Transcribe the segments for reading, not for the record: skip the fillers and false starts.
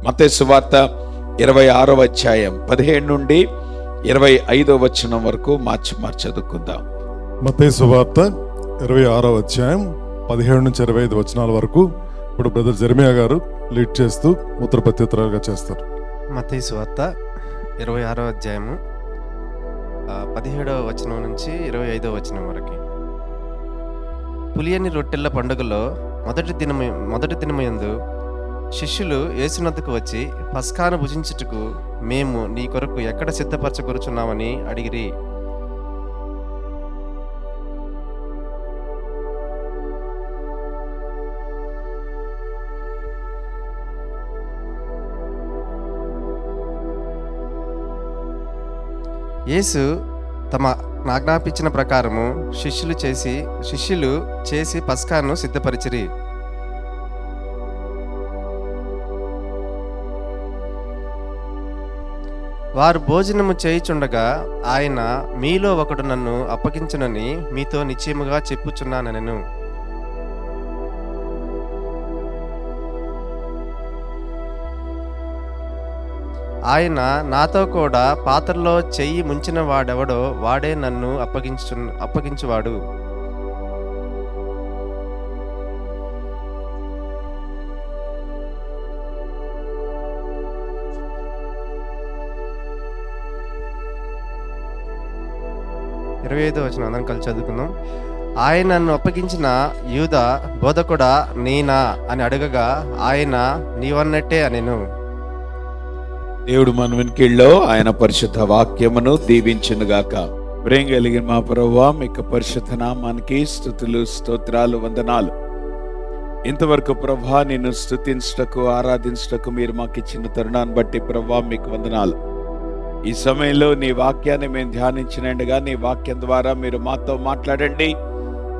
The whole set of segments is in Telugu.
మత్తయి సువార్త 26వ అధ్యాయం 17 నుండి 25వ వచనం వరకు మార్చి చదువుకుందాం. మత్తయి సువార్త 26వ అధ్యాయం 17 నుంచి 25 వచనాల వరకు ఇప్పుడు బ్రదర్ జెర్మియా గారు లీడ్ చేస్తూ ఉత్తర ప్రత్యుత్తరాలుగా చేస్తారు. మత్తయి సువార్త 26వ అధ్యాయము 17వ వచనం నుంచి 25వ వచనం వరకు. పులియని రొట్టెల పండుగలో మొదటి దినమయందు శిష్యులు యేసునద్దకు వచ్చి, పస్కాను భుజించుటకు మేము నీ కొరకు ఎక్కడ సిద్ధపరచగొరుచున్నామని అడిగిరి. యేసు తమ ఆజ్ఞాపించిన ప్రకారము శిష్యులు చేసి పస్కాను సిద్ధపరిచిరి. వారు భోజనము చేయుచుండగా ఆయన, మీలో ఒకడు నన్ను అప్పగించునని మీతో నిశ్చయముగా చెప్పుచున్నానెను. ఆయన నాతో కూడా పాత్రలో చెయ్యి ముంచిన వాడెవడో వాడే నన్ను అప్పగించువాడు. ఇరవై 25వ వచనం అందరం కలిసి చదువుకుందాం. ఆయన నన్ను అప్పగించిన యూదా, బోధకుడా నేనా అని అడగగా ఆయన, నీవన్నట్టే అనెను. దేవుడు మన వెనుకల్లో ఆయన పరిశుద్ధ వాక్యమును దీవించునుగాక. ప్రేమ కలిగిన మా ప్రభువా, మీకు పరిశుద్ధ నామానికి స్తుతులు, స్తోత్రాలు, వందనాలు. ఇంతవరకు ప్రభువా నిన్ను స్తుతించుటకు, ఆరాధించుటకు మీరు మాకు ఇచ్చిన తరుణాన్ని బట్టి ప్రభువా మీకు వందనాలు. ఈ సమయంలో నీ వాక్యాన్ని మేము ధ్యానించినట్టుగా నీ వాక్యం ద్వారా మీరు మాతో మాట్లాడండి,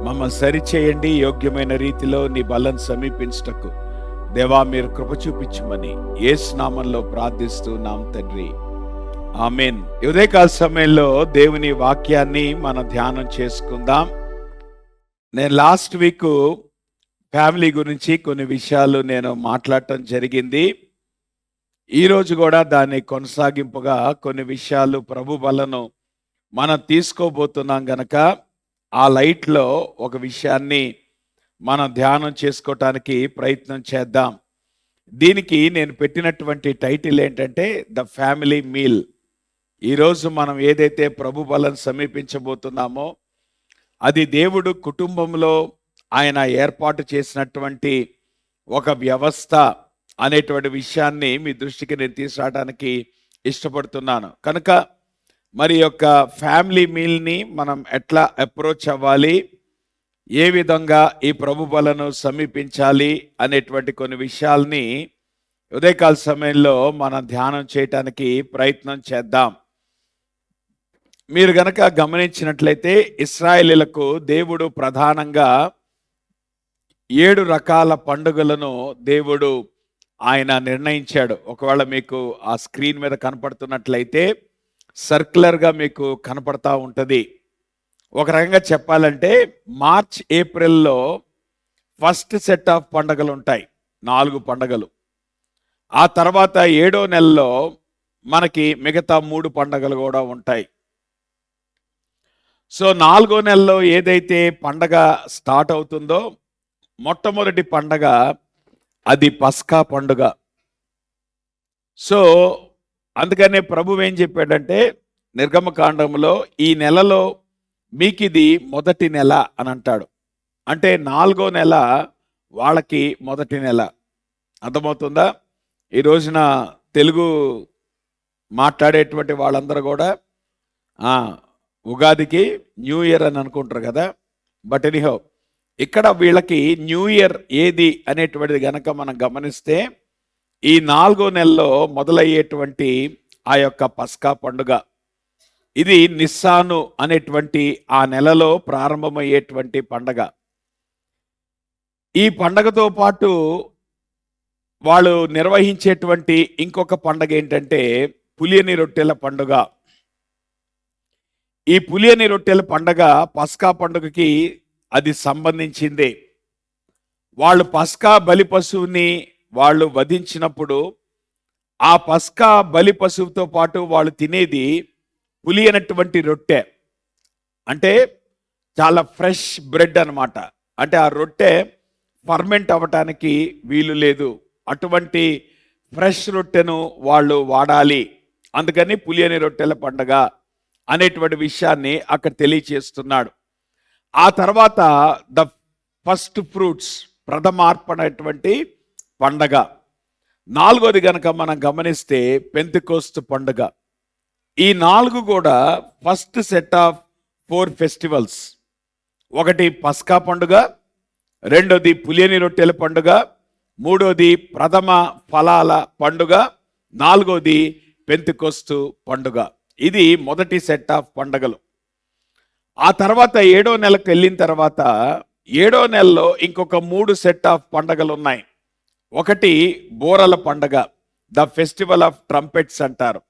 మమ్మల్ని సరిచేయండి. యోగ్యమైన రీతిలో నీ బలం సమీపించుటకు దేవా మీరు కృప చూపించమని యేసు నామంలో ప్రార్థిస్తున్నాం తండ్రి, ఆమేన్. ఉదయకాల సమయంలో దేవుని వాక్యాన్ని మనం ధ్యానం చేసుకుందాం. నేను లాస్ట్ వీక్ ఫ్యామిలీ గురించి కొన్ని విషయాలు నేను మాట్లాడటం జరిగింది. ఈరోజు కూడా దాన్ని కొనసాగింపుగా కొన్ని విషయాలు ప్రభు బలను మనం తీసుకోబోతున్నాం గనక ఆ లైట్లో ఒక విషయాన్ని మనం ధ్యానం చేసుకోవటానికి ప్రయత్నం చేద్దాం. దీనికి నేను పెట్టినటువంటి టైటిల్ ఏంటంటే ద ఫ్యామిలీ మీల్. ఈరోజు మనం ఏదైతే ప్రభు బలను సమీపించబోతున్నామో అది దేవుడు కుటుంబంలో ఆయన ఏర్పాటు చేసినటువంటి ఒక వ్యవస్థ అనేటువంటి విషయాన్ని మీ దృష్టికి నేను తీసుకురావడానికి ఇష్టపడుతున్నాను. కనుక మరి యొక్క ఫ్యామిలీ మీల్ని మనం ఎట్లా అప్రోచ్ అవ్వాలి, ఏ విధంగా ఈ ప్రభు బలను సమీపించాలి అనేటువంటి కొన్ని విషయాల్ని ఉదయకాల సమయంలో మనం ధ్యానం చేయటానికి ప్రయత్నం చేద్దాం. మీరు గనక గమనించినట్లయితే ఇశ్రాయేలీయులకు దేవుడు ప్రధానంగా 7 రకాల పండుగలను దేవుడు ఆయన నిర్ణయించాడు. ఒకవేళ మీకు ఆ స్క్రీన్ మీద కనపడుతున్నట్లయితే సర్క్యులర్గా మీకు కనపడతా ఉంటుంది. ఒక రకంగా చెప్పాలంటే మార్చ్ ఏప్రిల్లో ఫస్ట్ సెట్ ఆఫ్ పండుగలు ఉంటాయి, 4 పండుగలు. ఆ తర్వాత 7వ నెలలో మనకి మిగతా 3 పండుగలు కూడా ఉంటాయి. సో 4వ నెలలో ఏదైతే పండగ స్టార్ట్ అవుతుందో మొట్టమొదటి పండగ అది పస్కా పండుగ. సో అందుకనే ప్రభువు ఏం చెప్పాడంటే నిర్గమకాండంలో ఈ నెలలో మీకు ఇది మొదటి నెల అని అంటాడు. అంటే 4వ నెల వాళ్ళకి మొదటి నెల. అర్థమవుతుందా? ఈ రోజున తెలుగు మాట్లాడేటువంటి వాళ్ళందరూ కూడా ఉగాదికి న్యూ ఇయర్ అని అనుకుంటారు కదా. బట్ ఎనీహౌ ఇక్కడ వీళ్ళకి న్యూ ఇయర్ ఏది అనేటువంటిది గనక మనం గమనిస్తే ఈ 4వ నెలలో మొదలయ్యేటువంటి ఆ యొక్క పస్కా పండుగ, ఇది నిస్సాను అనేటువంటి ఆ నెలలో ప్రారంభమయ్యేటువంటి పండగ. ఈ పండగతో పాటు వాళ్ళు నిర్వహించేటువంటి ఇంకొక పండగ ఏంటంటే పులియని రొట్టెల పండుగ. ఈ పులియని రొట్టెల పండగ పస్కా పండుగకి అది సంబంధించిందే. వాళ్ళు పస్కా బలి పశువుని వాళ్ళు వధించినప్పుడు ఆ పస్కా బలి పశువుతో పాటు వాళ్ళు తినేది పులియనటువంటి రొట్టె, అంటే చాలా ఫ్రెష్ బ్రెడ్ అన్నమాట. అంటే ఆ రొట్టె ఫర్మెంట్ అవ్వటానికి వీలు లేదు, అటువంటి ఫ్రెష్ రొట్టెను వాళ్ళు వాడాలి. అందుకని పులియని రొట్టెల పండగ అనేటువంటి విషయాన్ని అక్కడ తెలియచేస్తున్నాడు. ఆ తర్వాత ద ఫస్ట్ ఫ్రూట్స్, ప్రథమార్పణటువంటి పండగ. నాలుగోది గనక మనం గమనిస్తే పెంతెకోస్తు పండుగ. ఈ 4 కూడా ఫస్ట్ సెట్ ఆఫ్ 4 ఫెస్టివల్స్. ఒకటి పస్కా పండుగ, రెండోది పులియని రొట్టెల పండుగ, మూడోది ప్రథమ ఫలాల పండుగ, నాలుగోది పెంతెకోస్తు పండుగ. ఇది మొదటి సెట్ ఆఫ్ పండుగలు. ఆ తర్వాత 7వ నెలకు వెళ్ళిన తర్వాత 7వ నెలలో ఇంకొక 3 సెట్ ఆఫ్ పండుగలు ఉన్నాయి. ఒకటి బోరల పండుగ, ద ఫెస్టివల్ ఆఫ్ ట్రంపెట్స్ అంటారు.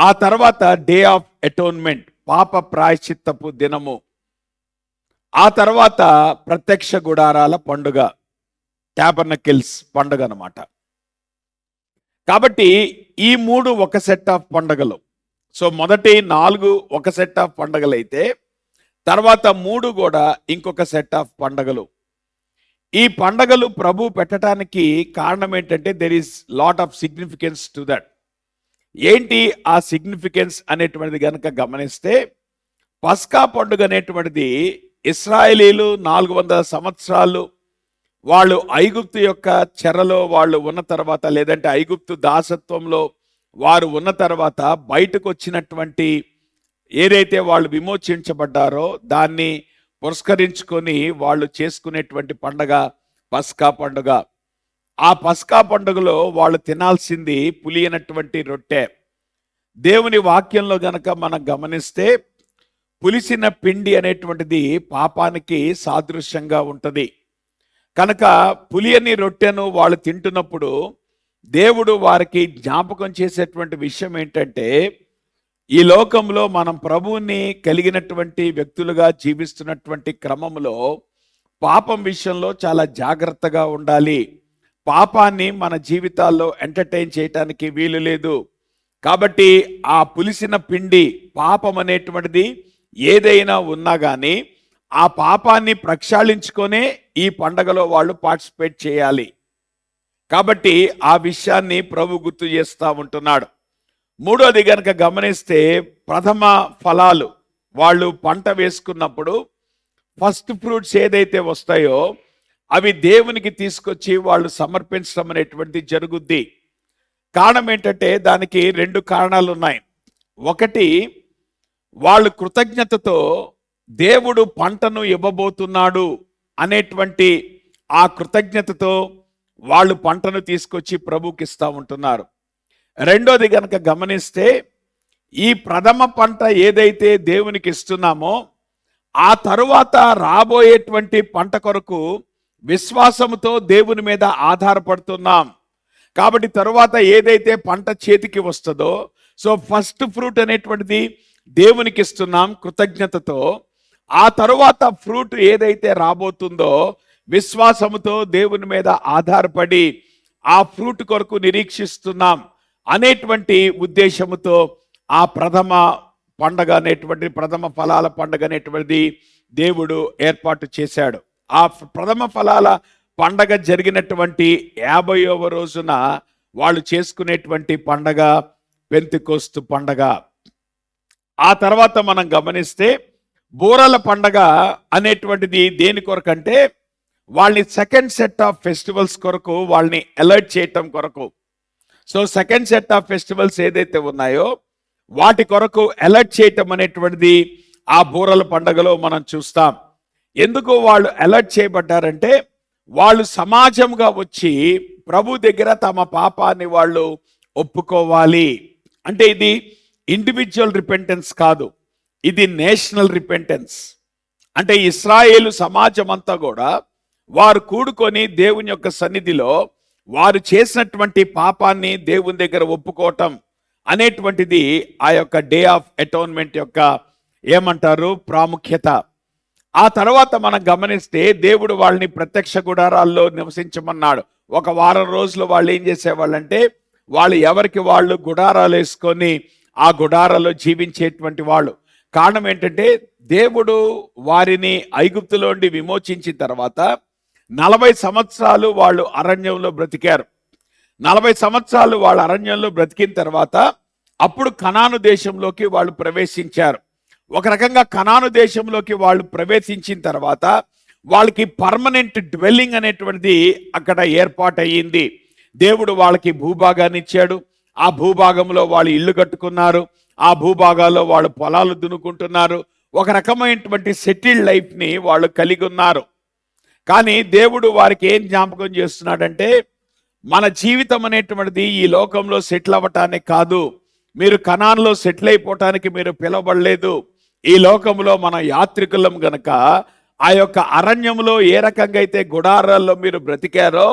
ఆ తర్వాత డే ఆఫ్ అటోన్మెంట్, పాప ప్రాయశ్చిత్తపు దినము. ఆ తర్వాత ప్రత్యక్ష గుడారాల పండుగ, టాబర్నకిల్స్ పండుగ అన్నమాట. కాబట్టి ఈ 3 ఒక సెట్ ఆఫ్ పండుగలు. సో మొదటి 4 ఒక సెట్ ఆఫ్ పండుగలు అయితే తర్వాత 3 కూడా ఇంకొక సెట్ ఆఫ్ పండుగలు. ఈ పండుగలు ప్రభు పెట్టడానికి కారణం ఏంటంటే there is lot of significance to that. ఏంటి ఆ సిగ్నిఫికెన్స్ అనేటువంటిది కనుక గమనిస్తే, పస్కా పండుగ అనేటువంటిది ఇశ్రాయేలీలు 400 సంవత్సరాలు వాళ్ళు ఐగుప్తు యొక్క చెరలో వాళ్ళు ఉన్న తర్వాత, లేదంటే ఐగుప్తు దాసత్వంలో వారు ఉన్న తర్వాత బయటకు వచ్చినటువంటి ఏదైతే వాళ్ళు విమోచించబడ్డారో దాన్ని పురస్కరించుకొని వాళ్ళు చేసుకునేటువంటి పండగ పస్కా పండుగ. ఆ పస్కా పండుగలో వాళ్ళు తినాల్సింది పులియనటువంటి రొట్టె. దేవుని వాక్యంలో గనక మనం గమనిస్తే పులిసిన పిండి అనేటువంటిది పాపానికి సాదృశ్యంగా ఉంటుంది. కనుక పులియని రొట్టెను వాళ్ళు తింటున్నప్పుడు దేవుడు వారికి జ్ఞాపకం చేసేటువంటి విషయం ఏంటంటే, ఈ లోకంలో మనం ప్రభువుని కలిగినటువంటి వ్యక్తులుగా జీవిస్తున్నటువంటి క్రమంలో పాపం విషయంలో చాలా జాగ్రత్తగా ఉండాలి. పాపాన్ని మన జీవితాల్లో ఎంటర్టైన్ చేయటానికి వీలు లేదు. కాబట్టి ఆ పులిసిన పిండి, పాపం అనేటువంటిది ఏదైనా ఉన్నా కానీ ఆ పాపాన్ని ప్రక్షాళించుకొనే ఈ పండగలో వాళ్ళు పార్టిసిపేట్ చేయాలి. కాబట్టి ఆ విషయాన్ని ప్రభు గుర్తు చేస్తూ ఉంటున్నాడు. మూడోది గనక గమనిస్తే ప్రథమ ఫలాలు, వాళ్ళు పంట వేసుకున్నప్పుడు ఫస్ట్ ఫ్రూట్స్ ఏదైతే వస్తాయో అవి దేవునికి తీసుకొచ్చి వాళ్ళు సమర్పించడం అనేటువంటిది జరుగుద్ది. కారణం ఏంటంటే దానికి 2 కారణాలు ఉన్నాయి. ఒకటి, వాళ్ళు కృతజ్ఞతతో దేవుడు పంటను ఇవ్వబోతున్నాడు అనేటువంటి ఆ కృతజ్ఞతతో వాళ్ళు పంటను తీసుకొచ్చి ప్రభుకి ఇస్తూ ఉంటున్నారు. రెండోది గనక గమనిస్తే, ఈ ప్రథమ పంట ఏదైతే దేవునికి ఇస్తున్నామో ఆ తరువాత రాబోయేటువంటి పంట కొరకు విశ్వాసముతో దేవుని మీద ఆధారపడుతున్నాం. కాబట్టి తరువాత ఏదైతే పంట చేతికి వస్తుందో, సో ఫస్ట్ ఫ్రూట్ అనేటువంటిది దేవునికి ఇస్తున్నాం కృతజ్ఞతతో. ఆ తరువాత ఫ్రూట్ ఏదైతే రాబోతుందో విశ్వాసముతో దేవుని మీద ఆధారపడి ఆ ఫ్రూట్ కొరకు నిరీక్షిస్తున్నాం అనేటువంటి ఉద్దేశముతో ఆ ప్రథమ పండగ అనేటువంటి, ప్రథమ ఫలాల పండగ అనేటువంటిది దేవుడు ఏర్పాటు చేశాడు. ఆ ప్రథమ ఫలాల పండగ జరిగినటువంటి 50వ రోజున వాళ్ళు చేసుకునేటువంటి పండగ పెంతెకోస్తు పండగ. ఆ తర్వాత మనం గమనిస్తే బూరల పండగ అనేటువంటిది దేని కొరకంటే, వాళ్ళని సెకండ్ సెట్ ఆఫ్ ఫెస్టివల్స్ కొరకు వాళ్ళని అలర్ట్ చేయటం కొరకు. So second set of festivals ఏదైతే ఉన్నాయో వాటి కొరకు అలర్ట్ చేయటం అనేటువంటిది ఆ బూరల పండగలో మనం చూస్తాం. ఎందుకు వాళ్ళు అలర్ట్ చేయబడ్డారంటే, వాళ్ళు సమాజంగా వచ్చి ప్రభు దగ్గర తమ పాపాన్ని వాళ్ళు ఒప్పుకోవాలి. అంటే ఇది ఇండివిజువల్ రిపెంటెన్స్ కాదు, ఇది నేషనల్ రిపెంటెన్స్. అంటే ఇశ్రాయేలు సమాజం అంతా కూడా వారు కూడుకొని దేవుని యొక్క సన్నిధిలో వారు చేసినటువంటి పాపాన్ని దేవుని దగ్గర ఒప్పుకోవటం అనేటువంటిది ఆ యొక్క డే ఆఫ్ అటోన్మెంట్ యొక్క ఏమంటారు ప్రాముఖ్యత. ఆ తర్వాత మనం గమనిస్తే దేవుడు వాళ్ళని ప్రత్యక్ష గుడారాల్లో నివసించమన్నాడు. ఒక వారం రోజులు వాళ్ళు ఏం చేసేవాళ్ళంటే వాళ్ళు ఎవరికి వాళ్ళు గుడారాలు వేసుకొని ఆ గుడారాల్లో జీవించేటువంటి వాళ్ళు. కారణం ఏంటంటే దేవుడు వారిని ఐగుప్తులోండి విమోచించిన తర్వాత 40 సంవత్సరాలు వాళ్ళు అరణ్యంలో బ్రతికారు. 40 సంవత్సరాలు వాళ్ళు అరణ్యంలో బ్రతికిన తర్వాత అప్పుడు కనాను దేశంలోకి వాళ్ళు ప్రవేశించారు. ఒక రకంగా కనాను దేశంలోకి వాళ్ళు ప్రవేశించిన తర్వాత వాళ్ళకి పర్మనెంట్ డ్వెల్లింగ్ అనేటువంటిది అక్కడ ఏర్పాటయ్యింది. దేవుడు వాళ్ళకి భూభాగాన్ని ఇచ్చాడు. ఆ భూభాగంలో వాళ్ళు ఇల్లు కట్టుకున్నారు. ఆ భూభాగాల్లో వాళ్ళు పొలాలు దున్నుకుంటున్నారు. ఒక రకమైనటువంటి సెటిల్డ్ లైఫ్ని వాళ్ళు కలిగి ఉన్నారు. కానీ దేవుడు వారికి ఏం జ్ఞాపకం చేస్తున్నాడంటే, మన జీవితం అనేటువంటిది ఈ లోకంలో సెటిల్ అవ్వటానికి కాదు. మీరు కనాన్లో సెటిల్ అయిపోవటానికి మీరు పిలవబడలేదు. ఈ లోకంలో మన యాత్రికులం గనక ఆ యొక్క అరణ్యంలో ఏ రకంగా అయితే గుడారాల్లో మీరు బ్రతికారో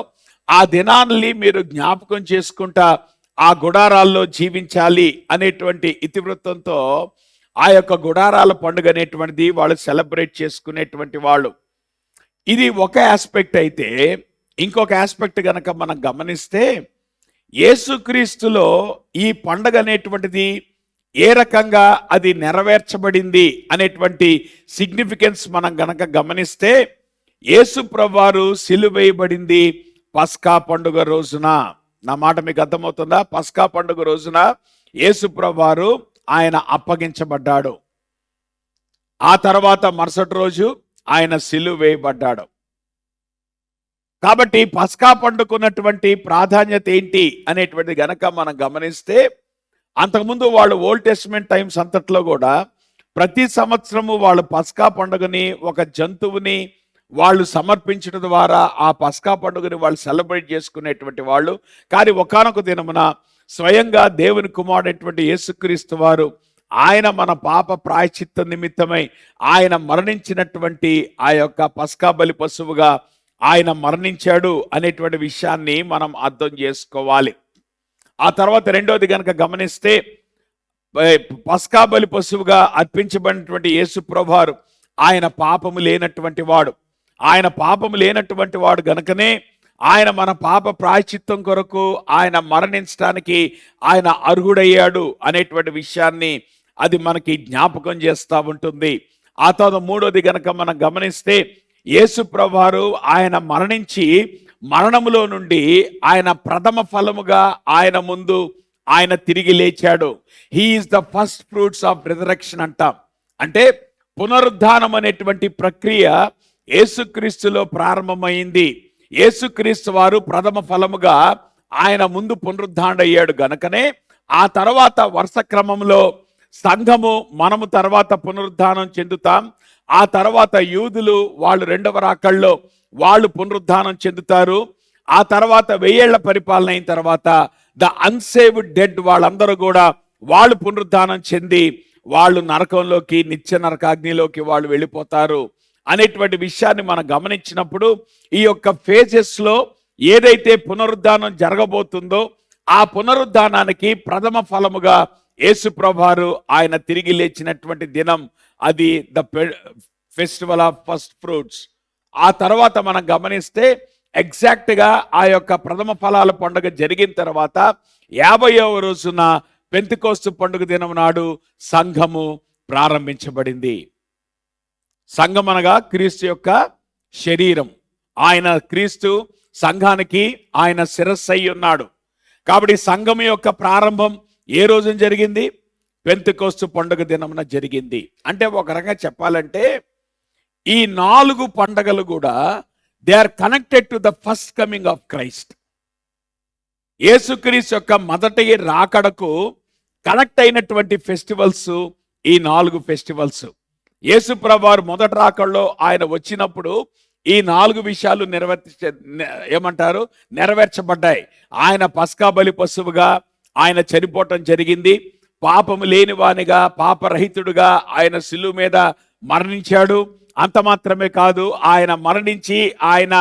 ఆ దినాన్ని మీరు జ్ఞాపకం చేసుకుంటా ఆ గుడారాల్లో జీవించాలి అనేటువంటి ఇతివృత్తంతో ఆ యొక్క గుడారాల పండుగ అనేటువంటిది వాళ్ళు సెలబ్రేట్ చేసుకునేటువంటి వాళ్ళు. ఇది ఒక ఆస్పెక్ట్ అయితే, ఇంకొక ఆస్పెక్ట్ గనక మనం గమనిస్తే యేసుక్రీస్తులో ఈ పండుగ అనేటువంటిది ఏ రకంగా అది నెరవేర్చబడింది అనేటువంటి సిగ్నిఫికెన్స్ మనం గనక గమనిస్తే, యేసు ప్రభువారు సిలువ వేయబడింది పస్కా పండుగ రోజున. నా మాట మీకు అర్థమవుతుందా? పస్కా పండుగ రోజున యేసు ప్రభువారు ఆయన అప్పగించబడ్డాడు. ఆ తర్వాత మరుసటి రోజు ఆయన సిలువ వేయబడ్డాడు. కాబట్టి పస్కా పండుకున్నటువంటి ప్రాధాన్యత ఏంటి అనేటువంటిది గనక మనం గమనిస్తే, అంతకుముందు వాళ్ళు ఓల్డ్ టెస్టమెంట్ టైమ్స్ అంతట్లో కూడా ప్రతి సంవత్సరము వాళ్ళు పస్కా పండుగని ఒక జంతువుని వాళ్ళు సమర్పించడం ద్వారా ఆ పస్కా పండుగని వాళ్ళు సెలబ్రేట్ చేసుకునేటువంటి వాళ్ళు. కానీ ఒకానొక దినమున స్వయంగా దేవుని కుమారుడైనటువంటి యేసుక్రీస్తు వారు ఆయన మన పాప ప్రాయశ్చిత్త నిమిత్తమై ఆయన మరణించినటువంటి ఆ యొక్క పస్కా బలి పశువుగా ఆయన మరణించాడు అనేటువంటి విషయాన్ని మనం అర్థం చేసుకోవాలి. ఆ తర్వాత రెండోది కనుక గమనిస్తే, పస్కా బలి పశువుగా అర్పించబడినటువంటి యేసు ప్రభువారు ఆయన పాపము లేనటువంటి వాడు. ఆయన పాపము లేనటువంటి వాడు గనుకనే ఆయన మన పాప ప్రాయశ్చిత్తం కొరకు ఆయన మరణించడానికి ఆయన అర్హుడయ్యాడు అనేటువంటి విషయాన్ని అది మనకి జ్ఞాపకం చేస్తూ ఉంటుంది. ఆ తర్వాత మూడోది గనక మనం గమనిస్తే, యేసు ప్రభువారు ఆయన మరణించి మరణములో నుండి ఆయన ప్రథమ ఫలముగా ఆయన ముందు ఆయన తిరిగి లేచాడు. He is the first fruits of resurrection అంటాం. అంటే పునరుద్ధానం అనేటువంటి ప్రక్రియ యేసుక్రీస్తులో ప్రారంభమైంది. యేసుక్రీస్తు వారు ప్రథమ ఫలముగా ఆయన ముందు పునరుద్ధానుడయ్యాడు గనుకనే ఆ తర్వాత వరుస క్రమంలో సంఘము మనము తర్వాత పునరుద్ధానం చెందుతాం. ఆ తర్వాత యూదులు వాళ్ళు రెండవ రాకల్లో వాళ్ళు పునరుద్ధానం చెందుతారు. ఆ తర్వాత 1000 ఏళ్ల పరిపాలన అయిన తర్వాత ద అన్సేవ్డ్ డెడ్ వాళ్ళందరూ కూడా వాళ్ళు పునరుద్ధానం చెంది వాళ్ళు నరకంలోకి, నిత్య నరకాగ్నిలోకి వాళ్ళు వెళ్ళిపోతారు అనేటువంటి విషయాన్ని మనం గమనించినప్పుడు, ఈ యొక్క ఫేజెస్ లో ఏదైతే పునరుద్ధానం జరగబోతుందో ఆ పునరుద్ధానానికి ప్రథమ ఫలముగా యేసు ప్రభువారు ఆయన తిరిగి లేచినటువంటి దినం అది the festival of first fruits. ఆ తర్వాత మనం గమనిస్తే ఎగ్జాక్ట్ గా ఆ యొక్క ప్రథమ ఫలాల పండుగ జరిగిన తర్వాత 50వ రోజున పెంతెకోస్తు పండుగ దినం నాడు సంఘము ప్రారంభించబడింది. సంఘం అనగా క్రీస్తు యొక్క శరీరం. ఆయన క్రీస్తు సంఘానికి ఆయన శిరస్సు అయి ఉన్నాడు. కాబట్టి సంఘం యొక్క ప్రారంభం ఏ రోజున జరిగింది? పెంతెకోస్తు పండుగ దినమున జరిగింది. అంటే ఒక రకంగా చెప్పాలంటే ఈ 4 పండుగలు కూడా they are connected to the first coming of Christ. యేసుక్రీస్తు యొక్క మొదటి రాకడకు కనెక్ట్ అయినటువంటి ఫెస్టివల్స్ ఈ 4 ఫెస్టివల్స్. యేసు ప్రభువారు మొదటి రాకడలో ఆయన వచ్చినప్పుడు ఈ 4 విషయాలు నెరవేర్చబడ్డాయి. ఆయన పస్కా బలి పశువుగా ఆయన చనిపోవటం జరిగింది. పాపము లేనివానిగా, పాపరహితుడుగా ఆయన సిలువ మీద మరణించాడు. అంత మాత్రమే కాదు, ఆయన మరణించి ఆయన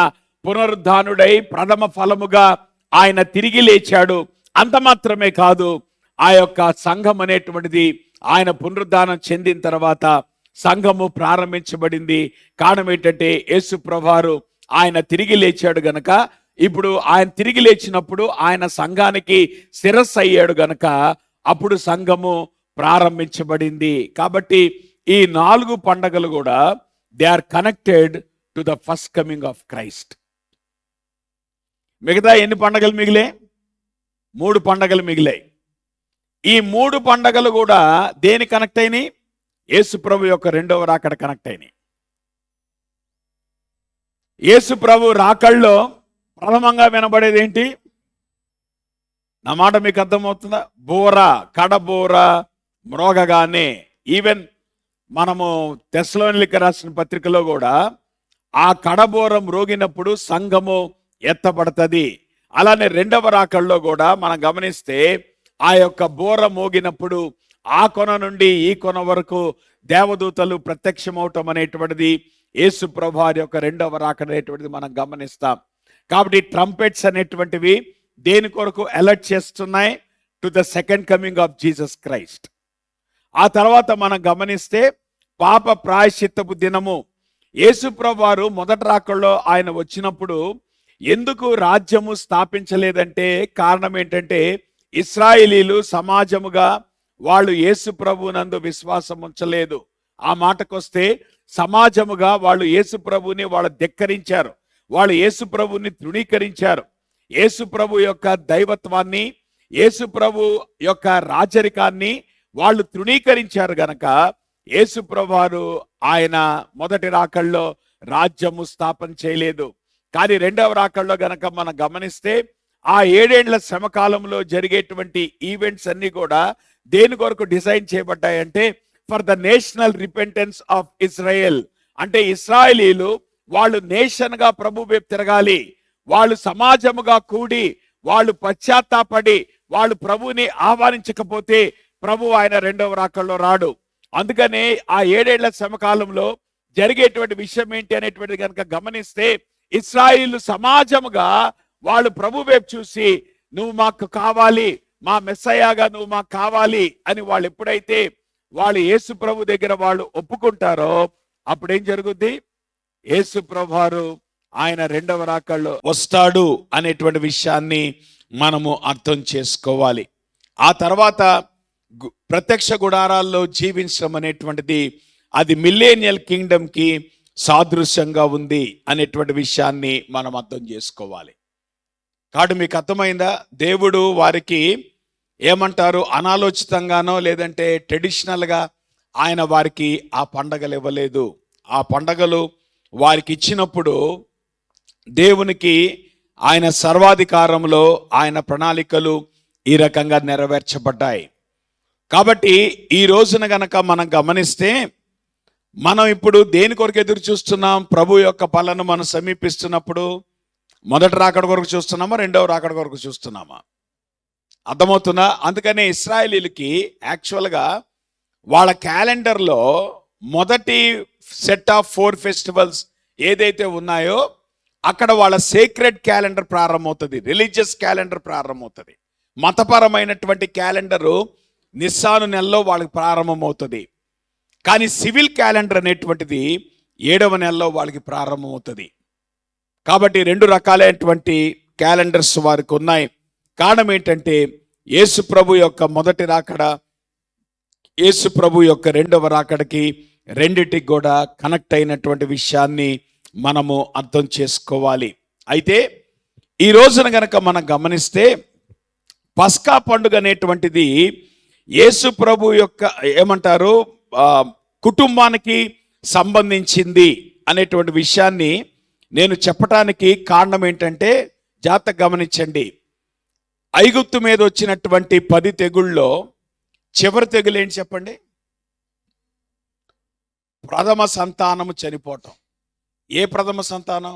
పునరుద్ధానుడై ప్రథమ ఫలముగా ఆయన తిరిగి లేచాడు. అంత మాత్రమే కాదు, ఆ యొక్క సంఘం అనేటువంటిది ఆయన పునరుద్ధానం చెందిన తర్వాత సంఘము ప్రారంభించబడింది. కారణం ఏంటంటే యేసు ప్రభువారు ఆయన తిరిగి లేచాడు గనక ఇప్పుడు ఆయన తిరిగి లేచినప్పుడు ఆయన సంఘానికి శిరస్సు అయ్యాడు గనక అప్పుడు సంఘము ప్రారంభించబడింది. కాబట్టి ఈ 4 పండగలు కూడా they are connected to the first coming of Christ. మిగతా ఎన్ని పండగలు మిగిలే? 3 పండగలు మిగిలాయి. ఈ 3 పండగలు కూడా దేని కనెక్ట్ అయినాయి? యేసు ప్రభు యొక్క రెండవ రాకడ కనెక్ట్ అయినాయి. యేసు ప్రభు రాకళ్ళలో ప్రథమంగా వినబడేది ఏంటి? నా మాట మీకు అర్థమవుతుందా? బోర, కడబోర మ్రోగగానే. ఈవెన్ మనము తెస్సలోనికీయులకు రాసిన పత్రికలో కూడా ఆ కడబోర మ్రోగినప్పుడు సంఘము ఎత్తబడుతుంది. అలానే రెండవ రాకళ్ళలో కూడా మనం గమనిస్తే ఆ యొక్క బోర మోగినప్పుడు ఆ కొన నుండి ఈ కొన వరకు దేవదూతలు ప్రత్యక్షమవటం అనేటువంటిది యేసు ప్రభు వారి యొక్క రెండవ రాకడ అనేటువంటిది మనం గమనిస్తాం. కాబట్టి ట్రంపెట్స్ అనేటువంటివి దేని కొరకు అలర్ట్ చేస్తున్నాయి? To the second coming of Jesus Christ. ఆ తర్వాత మనం గమనిస్తే పాప ప్రాయశ్చిత్తపు దినము. యేసు ప్రభు వారు మొదటి రాకడలో ఆయన వచ్చినప్పుడు ఎందుకు రాజ్యము స్థాపించలేదంటే కారణం ఏంటంటే ఇశ్రాయేలీలు సమాజముగా వాళ్ళు యేసు ప్రభునందు విశ్వాసం ఉంచలేదు. ఆ మాటకొస్తే సమాజముగా వాళ్ళు యేసు ప్రభుని వాళ్ళు ధిక్కరించారు, వాళ్ళు యేసు ప్రభుని తృణీకరించారు. యేసు ప్రభు యొక్క దైవత్వాన్ని, యేసు ప్రభు యొక్క రాజరికాన్ని వాళ్ళు తృణీకరించారు గనక యేసు ప్రభు వారు ఆయన మొదటి రాకళ్ళలో రాజ్యము స్థాపన చేయలేదు. కానీ రెండవ రాకళ్ళలో గనక మనం గమనిస్తే ఆ 7 ఏండ్ల శ్రమకాలంలో జరిగేటువంటి ఈవెంట్స్ అన్ని కూడా దేని కొరకు డిజైన్ చేయబడ్డాయంటే for the national repentance of Israel. అంటే ఇశ్రాయేలీలు వాళ్ళు నేషన్ గా ప్రభు వైపు తిరగాలి, వాళ్ళు సమాజముగా కూడి వాళ్ళు పశ్చాత్తాపడి వాళ్ళు ప్రభుని ఆహ్వానించకపోతే ప్రభు ఆయన రెండవ రాకల్లో రాడు. అందుకనే ఆ 7 ఏళ్ల శ్రమకాలంలో జరిగేటువంటి విషయం ఏంటి అనేటువంటిది కనుక గమనిస్తే ఇశ్రాయేలు సమాజముగా వాళ్ళు ప్రభు వైపు చూసి నువ్వు మాకు కావాలి, మా మెస్సయ్యగా నువ్వు మాకు కావాలి అని వాళ్ళు ఎప్పుడైతే వాళ్ళు యేసు ప్రభు దగ్గర వాళ్ళు ఒప్పుకుంటారో అప్పుడేం జరుగుద్ది? యేసు ప్రభు వారు ఆయన రెండవ రాకల్లో వస్తాడు అనేటువంటి విషయాన్ని మనము అర్థం చేసుకోవాలి. ఆ తర్వాత ప్రత్యక్ష గుడారాల్లో జీవించడం అనేటువంటిది అది మిల్లేనియల్ కింగ్డమ్ కి సాదృశ్యంగా ఉంది అనేటువంటి విషయాన్ని మనం అర్థం చేసుకోవాలి. కాబట్టి మీకు అర్థమైందా? దేవుడు వారికి ఏమంటారు, అనాలోచితంగానో లేదంటే ట్రెడిషనల్గా ఆయన వారికి ఆ పండగలు ఇవ్వలేదు. ఆ పండగలు వారికి ఇచ్చినప్పుడు దేవునికి ఆయన సర్వాధికారంలో ఆయన ప్రణాళికలు ఈ రకంగా నెరవేర్చబడ్డాయి. కాబట్టి ఈ రోజున గనక మనం గమనిస్తే మనం ఇప్పుడు దేని కొరకు ఎదురు చూస్తున్నాం? ప్రభు యొక్క పాలన మనం సమీపిస్తున్నప్పుడు మొదటి రాకడ కొరకు చూస్తున్నామా, రెండవ రాకడ కొరకు చూస్తున్నామా? అర్థమవుతుందా? అందుకనే ఇశ్రాయేలీలకి యాక్చువల్గా వాళ్ళ క్యాలెండర్లో మొదటి సెట్ ఆఫ్ 4 ఫెస్టివల్స్ ఏదైతే ఉన్నాయో అక్కడ వాళ్ళ సేక్రెడ్ క్యాలెండర్ ప్రారంభమవుతుంది, రిలీజియస్ క్యాలెండర్ ప్రారంభమవుతుంది. మతపరమైనటువంటి క్యాలెండరు నిస్సాను నెలలో వాళ్ళకి ప్రారంభమవుతుంది. కానీ సివిల్ క్యాలెండర్ అనేటువంటిది 7వ నెలలో వాళ్ళకి ప్రారంభమవుతుంది. కాబట్టి 2 రకాలైనటువంటి క్యాలెండర్స్ వారికి ఉన్నాయి. కారణం ఏంటంటే యేసు ప్రభు యొక్క మొదటి రాకడ, యేసు ప్రభు యొక్క రెండవ రాకడకి రెండిటికి కూడా కనెక్ట్ అయినటువంటి విషయాన్ని మనము అర్థం చేసుకోవాలి. అయితే ఈ రోజున గనక మనం గమనిస్తే పస్కా పండుగ అనేటువంటిది యేసు ప్రభు యొక్క ఏమంటారు కుటుంబానికి సంబంధించింది అనేటువంటి విషయాన్ని నేను చెప్పటానికి కారణం ఏంటంటే జాగ్రత్తగా గమనించండి. ఐగుప్తు మీద వచ్చినటువంటి 10 తెగుళ్ళలో చివరి తెగులు ఏంటి చెప్పండి? ప్రథమ సంతానము చనిపోవటం. ఏ ప్రథమ సంతానం?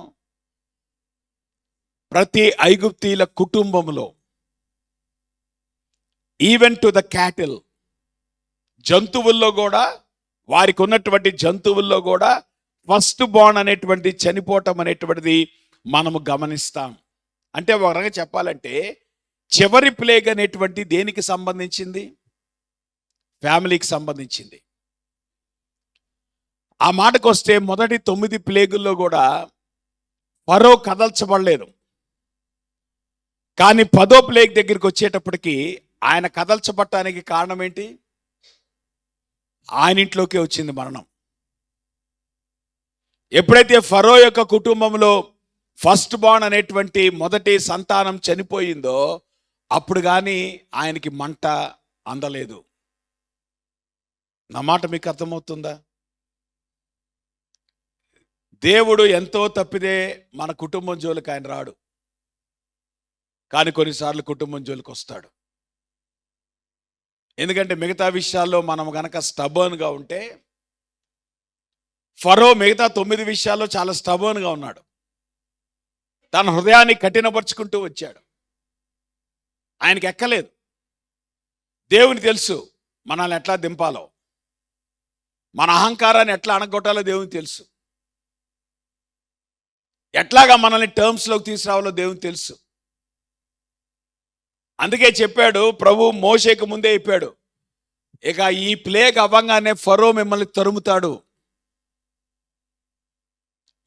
ప్రతి ఐగుప్తీల కుటుంబంలో, ఈవెన్ టు ద క్యాటిల్, జంతువుల్లో కూడా, వారికి ఉన్నటువంటి జంతువుల్లో కూడా ఫస్ట్ బోర్న్ అనేటువంటి చనిపోవటం అనేటువంటిది మనము గమనిస్తాం. అంటే ఒక రకంగా చెప్పాలంటే చివరి ప్లేగ్ అనేటువంటి దేనికి సంబంధించింది? ఫ్యామిలీకి సంబంధించింది. ఆ మాటకు వస్తే మొదటి 9 ప్లేగుల్లో కూడా ఫరో కదల్చబడలేదు. కానీ 10వ ప్లేగ్ దగ్గరికి వచ్చేటప్పటికి ఆయన కదల్చబట్టడానికి కారణం ఏంటి? ఆయన ఇంట్లోకే వచ్చింది మరణం. ఎప్పుడైతే ఫరో యొక్క కుటుంబంలో ఫస్ట్ బార్న్ అనేటువంటి మొదటి సంతానం చనిపోయిందో అప్పుడు కానీ ఆయనకి మంట అందలేదు. నా మాట మీకు అర్థమవుతుందా? దేవుడు ఎంతో తప్పిదే మన కుటుంబం జోలికి ఆయన రాడు, కానీ కొన్నిసార్లు కుటుంబం జోలికి వస్తాడు. ఎందుకంటే మిగతా విషయాల్లో మనం గనక స్టబర్న్గా ఉంటే, ఫరో మిగతా 9 విషయాల్లో చాలా స్టబర్న్గా ఉన్నాడు. తన హృదయాన్ని కఠినపరుచుకుంటూ వచ్చాడు. ఆయనకి ఎక్కలేదు. దేవుని తెలుసు మనల్ని ఎట్లా దింపాలో, మన అహంకారాన్ని ఎట్లా అణగొట్టాలో దేవునికి తెలుసు. ఎట్లాగా మనల్ని టర్మ్స్లోకి తీసుకురావాలో దేవునికి తెలుసు. అందుకే చెప్పాడు ప్రభు, మోషేకు ముందే చెప్పాడు, ఇక ఈ ప్లేగ్ అవ్వంగానే ఫరో మిమ్మల్ని తరుముతాడు.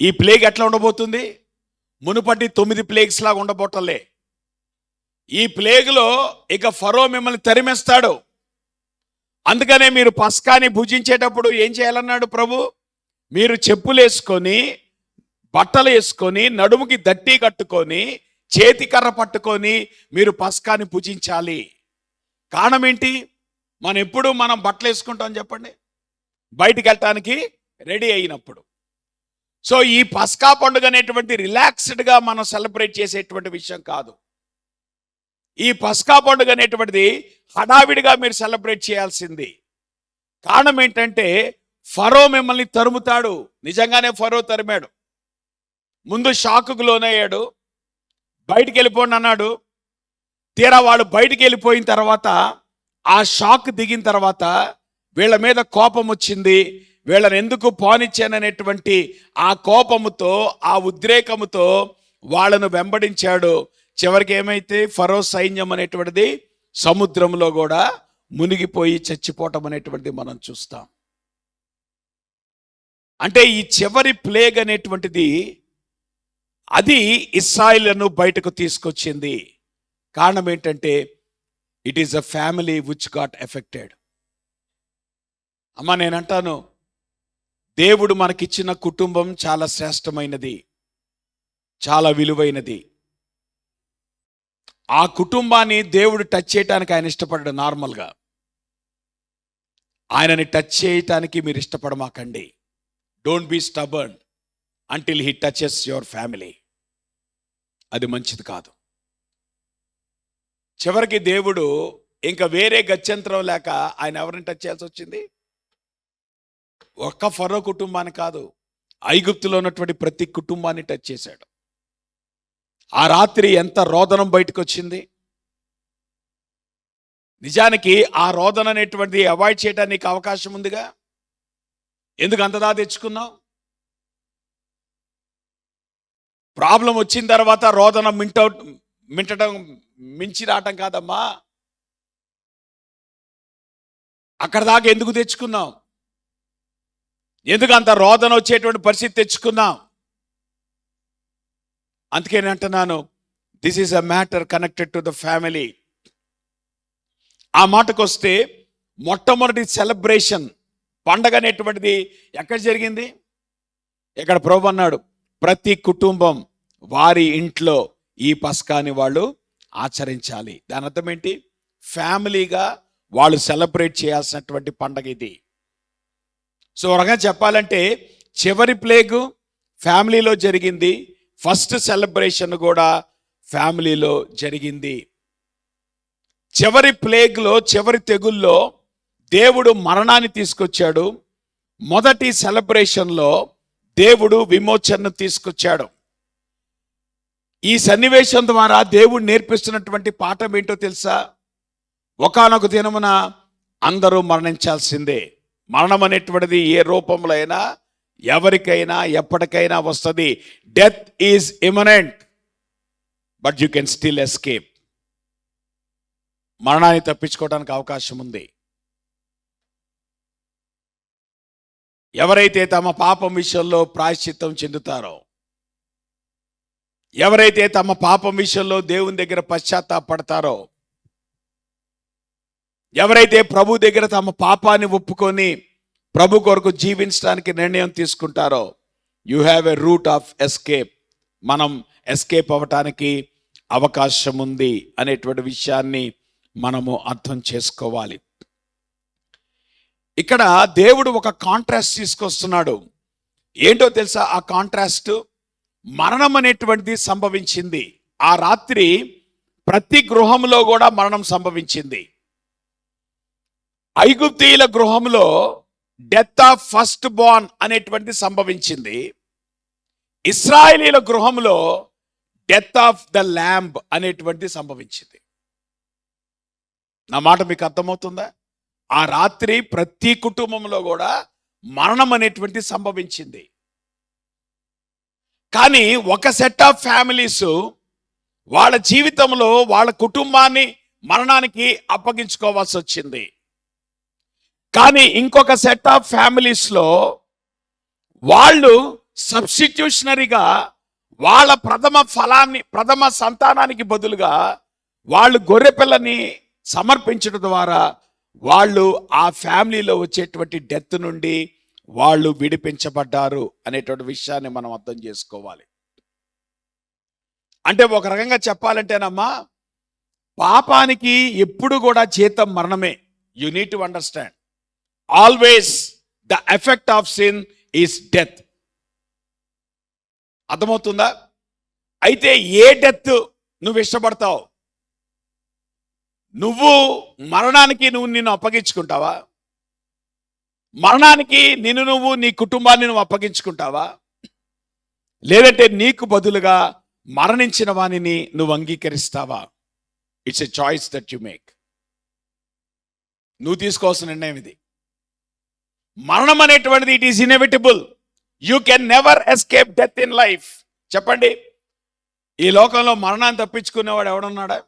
ఈ ప్లేగ్ ఎట్లా ఉండబోతుంది? మునుపటి 9 ప్లేగ్స్ లాగా ఉండబోటలే. ఈ ప్లేగ్లో ఇక ఫరో మిమ్మల్ని తరిమేస్తాడు. అందుకనే మీరు పస్కాని భుజించేటప్పుడు ఏం చేయాలన్నాడు ప్రభు? మీరు చెప్పులు వేసుకొని, బట్టలు వేసుకొని, నడుముకి దట్టి కట్టుకొని, చేతికర్ర పట్టుకొని మీరు పస్కాని పూజించాలి. కారణం ఏంటి? మనం బట్టలు వేసుకుంటాం చెప్పండి, బయటికి వెళ్ళటానికి రెడీ అయినప్పుడు. సో ఈ పస్కా పండుగ అనేటువంటి రిలాక్స్డ్గా మనం సెలబ్రేట్ చేసేటువంటి విషయం కాదు. ఈ పస్కా పండుగ అనేటువంటిది హడావిడిగా మీరు సెలబ్రేట్ చేయాల్సింది. కారణం ఏంటంటే ఫరో మిమ్మల్ని తరుముతాడు. నిజంగానే ఫరో తరిమాడు. ముందు షాకుకు లోనయ్యాడు, బయటికి వెళ్ళిపోండి అన్నాడు. తీరా వాళ్ళు బయటికి వెళ్ళిపోయిన తర్వాత, ఆ షాక్ దిగిన తర్వాత వీళ్ళ మీద కోపం వచ్చింది. వీళ్ళని ఎందుకు పోనిచ్చాననేటువంటి ఆ కోపముతో, ఆ ఉద్రేకముతో వాళ్ళను వెంబడించాడు. చివరికి ఏమైతే ఫరో సైన్యం అనేటువంటిది సముద్రంలో కూడా మునిగిపోయి చచ్చిపోవటం అనేటువంటిది మనం చూస్తాం. అంటే ఈ చివరి ప్లేగ్ అనేటువంటిది అది ఇశ్రాయేలును బయటకు తీసుకొచ్చింది. కారణం ఏంటంటే it is a family which got affected. అమ్మా, నేనంటాను, దేవుడు మనకిచ్చిన కుటుంబం చాలా శ్రేష్టమైనది, చాలా విలువైనది. ఆ కుటుంబాన్ని దేవుడు టచ్ చేయటానికి ఆయన ఇష్టపడ్డాడు. నార్మల్గా ఆయనని టచ్ చేయటానికి మీరు ఇష్టపడమాకండి. Don't be stubborn until he touches your family. అది మంచిది కాదు. చివరికి దేవుడు ఇంకా వేరే గత్యంతరం లేక ఆయన ఎవరిని టచ్ చేయాల్సి వచ్చింది? ఒక్క ఫరో కుటుంబాన్ని కాదు, ఐగుప్తులో ఉన్నటువంటి ప్రతి కుటుంబాన్ని టచ్ చేశాడు. ఆ రాత్రి ఎంత రోదనం బయటకు వచ్చింది. నిజానికి ఆ రోదన అనేటువంటిది అవాయిడ్ చేయడానికి అవకాశం ఉందిగా. ఎందుకు అంతదా తెచ్చుకున్నావు? ప్రాబ్లం వచ్చిన తర్వాత రోదన మించడం మించి రావటం కాదమ్మా. అక్కడ దాకా ఎందుకు తెచ్చుకున్నాం? ఎందుకు అంత రోదన వచ్చేటువంటి పరిస్థితి తెచ్చుకున్నాం? అందుకే నేను అంటున్నాను, this is a matter connected to the family. ఆ మాటకు వస్తే మొట్టమొదటి సెలబ్రేషన్ పండగ అనేటువంటిది ఎక్కడ జరిగింది? ఇక్కడ ప్రభు అన్నాడు, ప్రతి కుటుంబం వారి ఇంట్లో ఈ పస్కాని వాళ్ళు ఆచరించాలి. దాని అర్థం ఏంటి? ఫ్యామిలీగా వాళ్ళు సెలబ్రేట్ చేయాల్సినటువంటి పండగ ఇది. సో రకంగా చెప్పాలంటే చివరి ప్లేగు ఫ్యామిలీలో జరిగింది, ఫస్ట్ సెలబ్రేషన్ కూడా ఫ్యామిలీలో జరిగింది. చివరి ప్లేగ్లో, చివరి తెగుల్లో దేవుడు మరణాన్ని తీసుకొచ్చాడు. మొదటి సెలబ్రేషన్లో దేవుడు విమోచనను తీసుకొచ్చాడు. ఈ సన్నివేశం ద్వారా దేవుడు నేర్పిస్తున్నటువంటి పాఠం ఏంటో తెలుసా? ఒకానొక దినమున అందరూ మరణించాల్సిందే. మరణం అనేటువంటిది ఏ రూపంలో అయినా, ఎవరికైనా, ఎప్పటికైనా వస్తుంది. Death is immanent, but you can still escape. మరణాన్ని తప్పించుకోవడానికి అవకాశం ఉంది. ఎవరైతే తమ పాపం విషయంలో ప్రాయశ్చిత్తం చెందుతారో, ఎవరైతే తమ పాపం విషయంలో దేవుని దగ్గర పశ్చాత్తాపడతారో, ఎవరైతే ప్రభు దగ్గర తమ పాపాన్ని ఒప్పుకొని ప్రభు కొరకు జీవించడానికి నిర్ణయం తీసుకుంటారో, you have a root of escape. మనం ఎస్కేప్ అవ్వటానికి అవకాశం ఉంది అనేటువంటి విషయాన్ని మనము అర్థం చేసుకోవాలి. ఇక్కడ దేవుడు ఒక కాంట్రాస్ట్ తీసుకొస్తున్నాడు. ఏంటో తెలుసా? ఆ కాంట్రాస్ట్ మరణం అనేటువంటిది సంభవించింది. ఆ రాత్రి ప్రతి గృహంలో కూడా మరణం సంభవించింది. ఐగుప్తీయుల గృహంలో డెత్ ఆఫ్ ఫస్ట్ బోర్న్ అనేటువంటిది సంభవించింది. ఇశ్రాయేలీల గృహంలో డెత్ ఆఫ్ ద ల్యాంబ్ అనేటువంటిది సంభవించింది. నా మాట మీకు అర్థమవుతుందా? ఆ రాత్రి ప్రతి కుటుంబంలో కూడా మరణం అనేటువంటి సంభవించింది. కానీ ఒక సెట్ ఆఫ్ ఫ్యామిలీస్ వాళ్ళ జీవితంలో వాళ్ళ కుటుంబాన్ని మరణానికి అప్పగించుకోవాల్సి వచ్చింది. కానీ ఇంకొక సెట్ ఆఫ్ ఫ్యామిలీస్లో వాళ్ళు సబ్స్టిట్యూషనరీగా వాళ్ళ ప్రథమ సంతానానికి బదులుగా వాళ్ళు గొర్రెపిల్లని సమర్పించడం ద్వారా వాళ్ళు ఆ ఫ్యామిలీలో వచ్చేటువంటి డెత్ నుండి వాళ్ళు విడిపించబడ్డారు అనేటువంటి విషయాన్ని మనం అర్థం చేసుకోవాలి. అంటే ఒక రకంగా చెప్పాలంటేనమ్మా, పాపానికి ఎప్పుడు కూడా జీతం మరణమే. You need to understand, always the effect of sin is death. అర్థమవుతుందా? అయితే ఏ డెత్ నువ్వు ఇష్టపడతావు? నువ్వు మరణానికి నిన్ను అప్పగించుకుంటావా? మరణానికి నువ్వు నీ కుటుంబాన్ని నువ్వు అప్పగించుకుంటావా? లేదంటే నీకు బదులుగా మరణించిన వానిని నువ్వు అంగీకరిస్తావా? It's a choice that you make. నువ్వు తీసుకోవాల్సిన నిర్ణయం ఇది. మరణం అనేటువంటిది it is inevitable. You can never escape death in life. చెప్పండి, ఈ లోకంలో మరణాన్ని తప్పించుకునేవాడు ఎవడున్నాడా?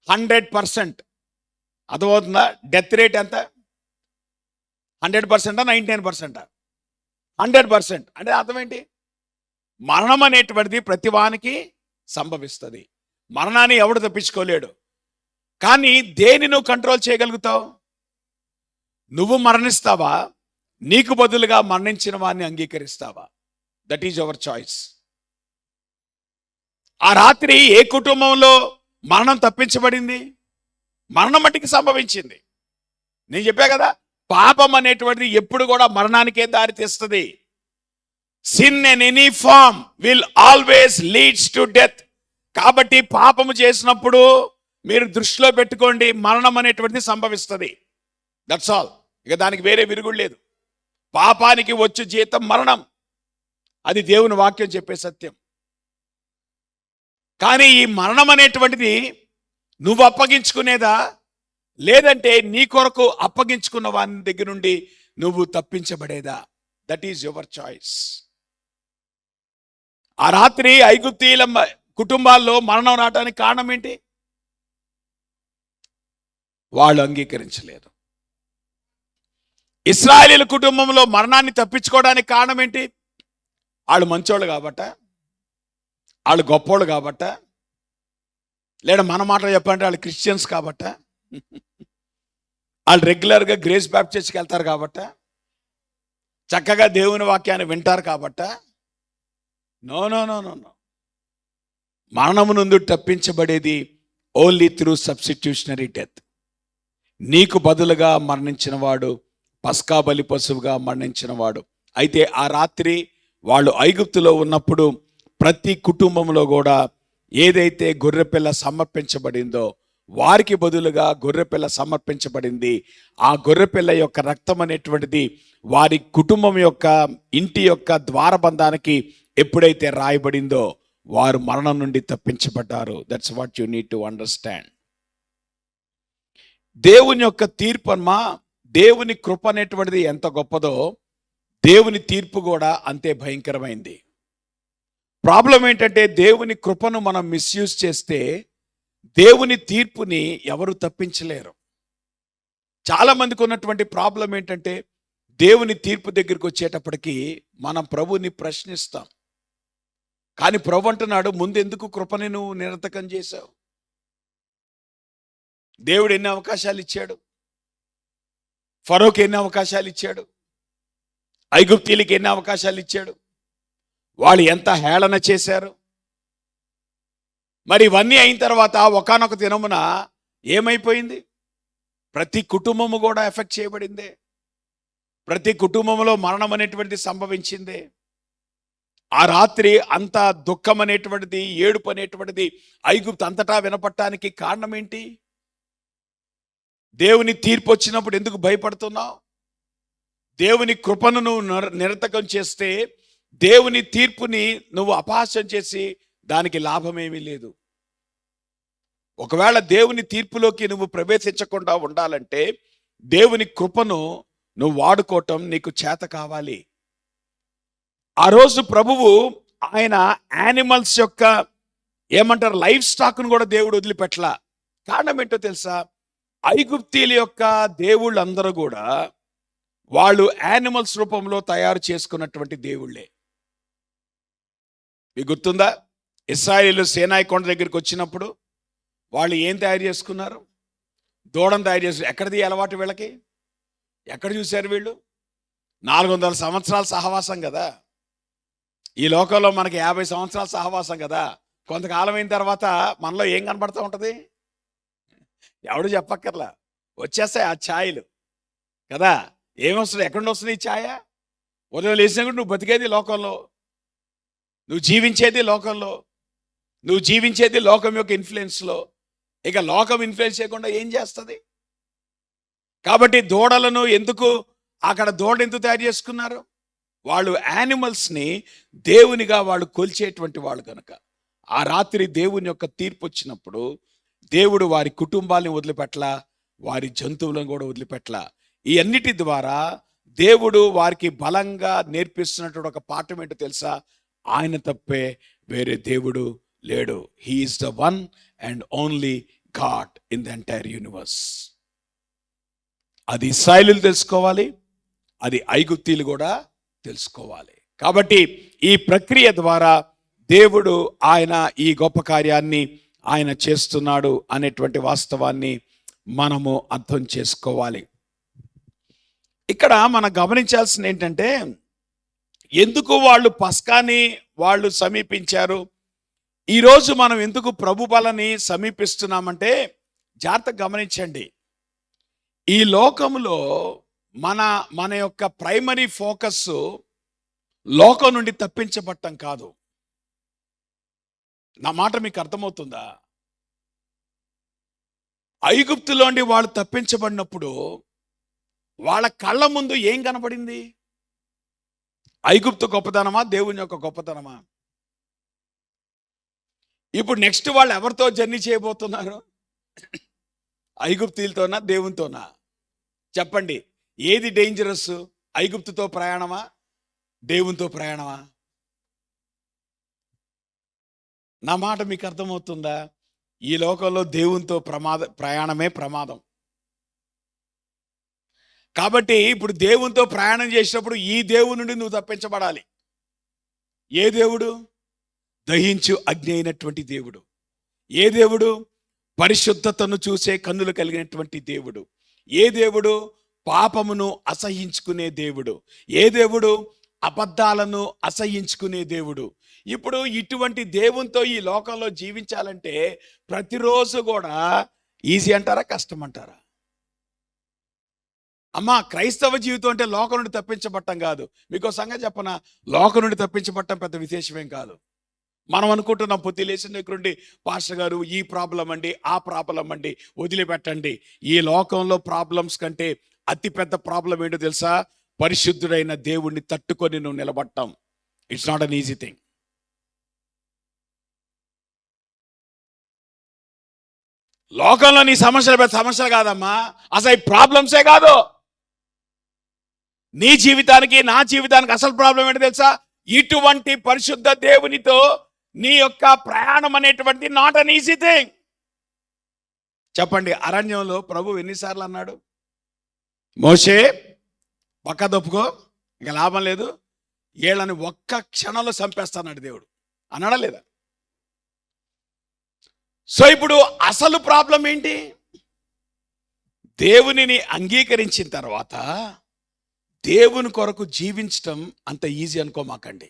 100%. అర్థమవుతుందా? డెత్ రేట్ ఎంత? 100%, 99%? 100%. అంటే అర్థం ఏంటి? మరణం అనేటువంటిది ప్రతి వానికి సంభవిస్తుంది. మరణాన్ని ఎవడు తప్పించుకోలేడు. కానీ దేని నువ్వు కంట్రోల్ చేయగలుగుతావు? నువ్వు మరణిస్తావా? నీకు బదులుగా మరణించిన వాడిని అంగీకరిస్తావా? That is our choice. ఆ రాత్రి ఏ కుటుంబంలో మరణం తప్పించబడింది? మరణం మట్టికి సంభవించింది. నేను చెప్పా కదా, పాపం అనేటువంటిది ఎప్పుడు కూడా మరణానికే దారి తీస్తుంది. Sin in any form will always leads to death. కాబట్టి పాపము చేసినప్పుడు మీరు దృష్టిలో పెట్టుకోండి, మరణం అనేటువంటిది సంభవిస్తుంది. That's all. ఇక దానికి వేరే విరుగుడు లేదు. పాపానికి వచ్చు జీతం మరణం. అది దేవుని వాక్యం చెప్పే సత్యం. కానీ ఈ మరణం అనేటువంటిది నువ్వు అప్పగించుకునేదా, లేదంటే నీ కొరకు అప్పగించుకున్న వాని దగ్గర నుండి నువ్వు తప్పించబడేదా? That is your choice. ఆ రాత్రి ఐగుప్తీయుల కుటుంబాల్లో మరణం రావడానికి కారణం ఏంటి? వాళ్ళు అంగీకరించలేదు. ఇశ్రాయేలీయుల కుటుంబంలో మరణాన్ని తప్పించుకోవడానికి కారణం ఏంటి? వాళ్ళు మంచోళ్ళు కాబట్ట, వాళ్ళు గొప్పోళ్ళు కాబట్ట, లేదా మన మాటలు చెప్పాలంటే వాళ్ళు క్రిస్టియన్స్ కాబట్ట, వాళ్ళు రెగ్యులర్గా గ్రేస్ బ్యాప్టిస్ట్కి వెళ్తారు కాబట్ట, చక్కగా దేవుని వాక్యాన్ని వింటారు కాబట్ట? No no no no no. మరణము నుండి తప్పించబడేది ఓన్లీ త్రూ సబ్స్టిట్యూషనరీ డెత్. నీకు బదులుగా మరణించిన వాడు, పస్కా బలి పశువుగా మరణించిన వాడు. అయితే ఆ రాత్రి వాళ్ళు ఐగుప్తులో ఉన్నప్పుడు ప్రతి కుటుంబంలో కూడా ఏదైతే గొర్రెపిల్ల సమర్పించబడిందో వారికి బదులుగా గొర్రెపిల్ల సమర్పించబడింది. ఆ గొర్రెపిల్ల యొక్క రక్తం అనేటువంటిది వారి కుటుంబం యొక్క ఇంటి యొక్క ద్వారబంధానికి ఎప్పుడైతే రాయబడిందో వారు మరణం నుండి తప్పించబడ్డారు. That's what you need to understand. దేవుని యొక్క తీర్పు అమ్మా, దేవుని కృప అనేటువంటిది ఎంత గొప్పదో దేవుని తీర్పు కూడా అంతే భయంకరమైంది. ప్రాబ్లం ఏంటంటే దేవుని కృపను మనం మిస్యూజ్ చేస్తే దేవుని తీర్పుని ఎవరు తప్పించలేరు. చాలా మందికి ఉన్నటువంటి ప్రాబ్లం ఏంటంటే దేవుని తీర్పు దగ్గరికి వచ్చేటప్పటికి మనం ప్రభుని ప్రశ్నిస్తాం. కానీ ప్రభు అంటున్నాడు, ముందెందుకు కృపని నువ్వు నిరర్థకం చేశావు? దేవుడు ఎన్ని అవకాశాలు ఇచ్చాడు, ఫరోకి ఎన్ని అవకాశాలు ఇచ్చాడు, ఐగుప్తీలకి ఎన్ని అవకాశాలు ఇచ్చాడు, వాళ్ళు ఎంత హేళన చేశారు. మరి ఇవన్నీ అయిన తర్వాత ఒకానొక దినమున ఏమైపోయింది? ప్రతి కుటుంబము కూడా ఎఫెక్ట్ చేయబడిందే, ప్రతి కుటుంబంలో మరణం అనేటువంటిది సంభవించిందే. ఆ రాత్రి అంత దుఃఖం అనేటువంటిది, ఏడుపు అనేటువంటిది ఐగుప్తు అంతటా వినపడటానికి కారణం ఏంటి? దేవుని తీర్పు వచ్చినప్పుడు ఎందుకు భయపడుతున్నావు? దేవుని కృపను నువ్వు నిరర్థకం చేస్తే, దేవుని తీర్పుని నువ్వు అపహాస్యం చేసి దానికి లాభమేమీ లేదు. ఒకవేళ దేవుని తీర్పులోకి నువ్వు ప్రవేశించకుండా ఉండాలంటే దేవుని కృపను నువ్వు వాడుకోవటం నీకు చేత కావాలి. ఆ రోజు ప్రభువు ఆయన యానిమల్స్ యొక్క ఏమంటారు లైఫ్ స్టాక్ను కూడా దేవుడు వదిలిపెట్టలా. కారణం ఏంటో తెలుసా? ఐగుప్తీల యొక్క దేవుళ్ళందరూ కూడా వాళ్ళు యానిమల్స్ రూపంలో తయారు చేసుకున్నటువంటి దేవుళ్ళే. మీకు గుర్తుందా? ఇశ్రాయేలు సేనాయి కొండ దగ్గరికి వచ్చినప్పుడు వాళ్ళు ఏం తయారు చేసుకున్నారు? దూడను తయారు చేసి. ఎక్కడిది అలవాటు వీళ్ళకి? ఎక్కడ చూశారు వీళ్ళు? 400 సంవత్సరాల సహవాసం కదా. ఈ లోకంలో మనకి 50 సంవత్సరాల సహవాసం కదా. కొంతకాలం అయిన తర్వాత మనలో ఏం కనబడుతూ ఉంటుంది? ఎవడు చెప్పక్కర్లా, వచ్చేస్తాయి ఆ ఛాయలు కదా. ఏమొస్తుంది? ఎక్కడి నుండి వస్తుంది ఈ ఛాయ? ఉదయం లేచినప్పుడు నువ్వు బతికేది లోకంలో, నువ్వు జీవించేది లోకంలో, నువ్వు జీవించేది లోకం యొక్క ఇన్ఫ్లుయెన్స్లో. ఇక లోకం ఇన్ఫ్లుయెన్స్ చేయకుండా ఏం చేస్తుంది? కాబట్టి దూడలను ఎందుకు అక్కడ దూడ ఎందుకు తయారు చేసుకున్నారు? వాళ్ళు యానిమల్స్ని దేవునిగా వాళ్ళు కొలిచేటువంటి వాళ్ళు కనుక. ఆ రాత్రి దేవుని యొక్క తీర్పు వచ్చినప్పుడు దేవుడు వారి కుటుంబాలని వదిలిపెట్టలా, వారి జంతువులను కూడా వదిలిపెట్టలా. ఈ అన్నిటి ద్వారా దేవుడు వారికి బలంగా నేర్పిస్తున్నటువంటి ఒక పాఠం ఏంటో తెలుసా? ఆయన తప్పే వేరే దేవుడు లేడు. He is the one and only God in the entire universe. అది ఇశ్రాయేలీయులు తెలుసుకోవాలి, అది ఐగుప్తీయులు కూడా తెలుసుకోవాలి. కాబట్టి ఈ ప్రక్రియ ద్వారా దేవుడు ఆయన ఈ గొప్ప కార్యాన్ని ఆయన చేస్తున్నాడు అనేటువంటి వాస్తవాన్ని మనము అర్థం చేసుకోవాలి. ఇక్కడ మనం గమనించాల్సింది ఏంటంటే, ఎందుకు వాళ్ళు పస్కాని వాళ్ళు సమీపించారు? ఈరోజు మనం ఎందుకు ప్రభు బలని సమీపిస్తున్నామంటే జాగ్రత్తగా గమనించండి. ఈ లోకంలో మన యొక్క ప్రైమరీ ఫోకస్ లోకం నుండి తప్పించబడటం కాదు. నా మాట మీకు అర్థమవుతుందా? ఐగుప్తులోండి వాళ్ళు తప్పించబడినప్పుడు వాళ్ళ కళ్ళ ముందు ఏం కనబడింది? ఐగుప్తు గొప్పతనమా, దేవుని యొక్క గొప్పతనమా? ఇప్పుడు నెక్స్ట్ వాళ్ళు ఎవరితో జర్నీ చేయబోతున్నారు? ఐగుప్తీలతోనా, దేవునితోనా? చెప్పండి, ఏది డేంజరస్? ఐగుప్తుతో ప్రయాణమా, దేవునితో ప్రయాణమా? నా మాట మీకు అర్థమవుతుందా? ఈ లోకంలో దేవునితో ప్రయాణమే ప్రమాదం. కాబట్టి ఇప్పుడు దేవునితో ప్రయాణం చేసినప్పుడు ఈ దేవుని నుండి నువ్వు తప్పించబడాలి. ఏ దేవుడు? దహించు అగ్ని అయినటువంటి దేవుడు. ఏ దేవుడు? పరిశుద్ధతను చూసే కన్నులు కలిగినటువంటి దేవుడు. ఏ దేవుడు? పాపమును అసహించుకునే దేవుడు. ఏ దేవుడు? అబద్ధాలను అసహించుకునే దేవుడు. ఇప్పుడు ఇటువంటి దేవునితో ఈ లోకంలో జీవించాలంటే ప్రతిరోజు కూడా ఈజీ అంటారా, కష్టం అంటారా? అమ్మా, క్రైస్తవ జీవితం అంటే లోకం నుండి తప్పించబట్టం కాదు. మీకు సంగతి చెప్పనా, లోకం నుండి తప్పించబట్టం పెద్ద విశేషమేం కాదు. మనం అనుకుంటున్నాం పొద్దు లేచిన దగ్గర నుండి, పాస్టర్ గారు ఈ ప్రాబ్లం అండి, ఆ ప్రాబ్లం అండి, వదిలిపెట్టండి. ఈ లోకంలో ప్రాబ్లమ్స్ కంటే అతి పెద్ద ప్రాబ్లం ఏంటో తెలుసా? పరిశుద్ధుడైన దేవుణ్ణి తట్టుకొని నువ్వు నిలబడటం. It's not an easy thing. లోకంలో నీ సమస్యలు పెద్ద సమస్యలు కాదమ్మా, అసలు ఈ ప్రాబ్లమ్సే కాదు. నీ జీవితానికి, నా జీవితానికి అసలు ప్రాబ్లం ఏంటో తెలుసా? ఇటువంటి పరిశుద్ధ దేవునితో నీ యొక్క ప్రయాణం అనేటువంటి నాట్ అన్ ఈజీ థింగ్. చెప్పండి, అరణ్యంలో ప్రభు ఎన్నిసార్లు అన్నాడు? మోషే పక్క దొప్పుకో, ఇంకా లాభం లేదు, వీళ్ళని ఒక్క క్షణంలో చంపేస్తాడు దేవుడు అన్నాడా లేదా? సో ఇప్పుడు అసలు ప్రాబ్లం ఏంటి? దేవునిని అంగీకరించిన తర్వాత దేవుని కొరకు జీవించటం అంత ఈజీ అనుకోమాకండి.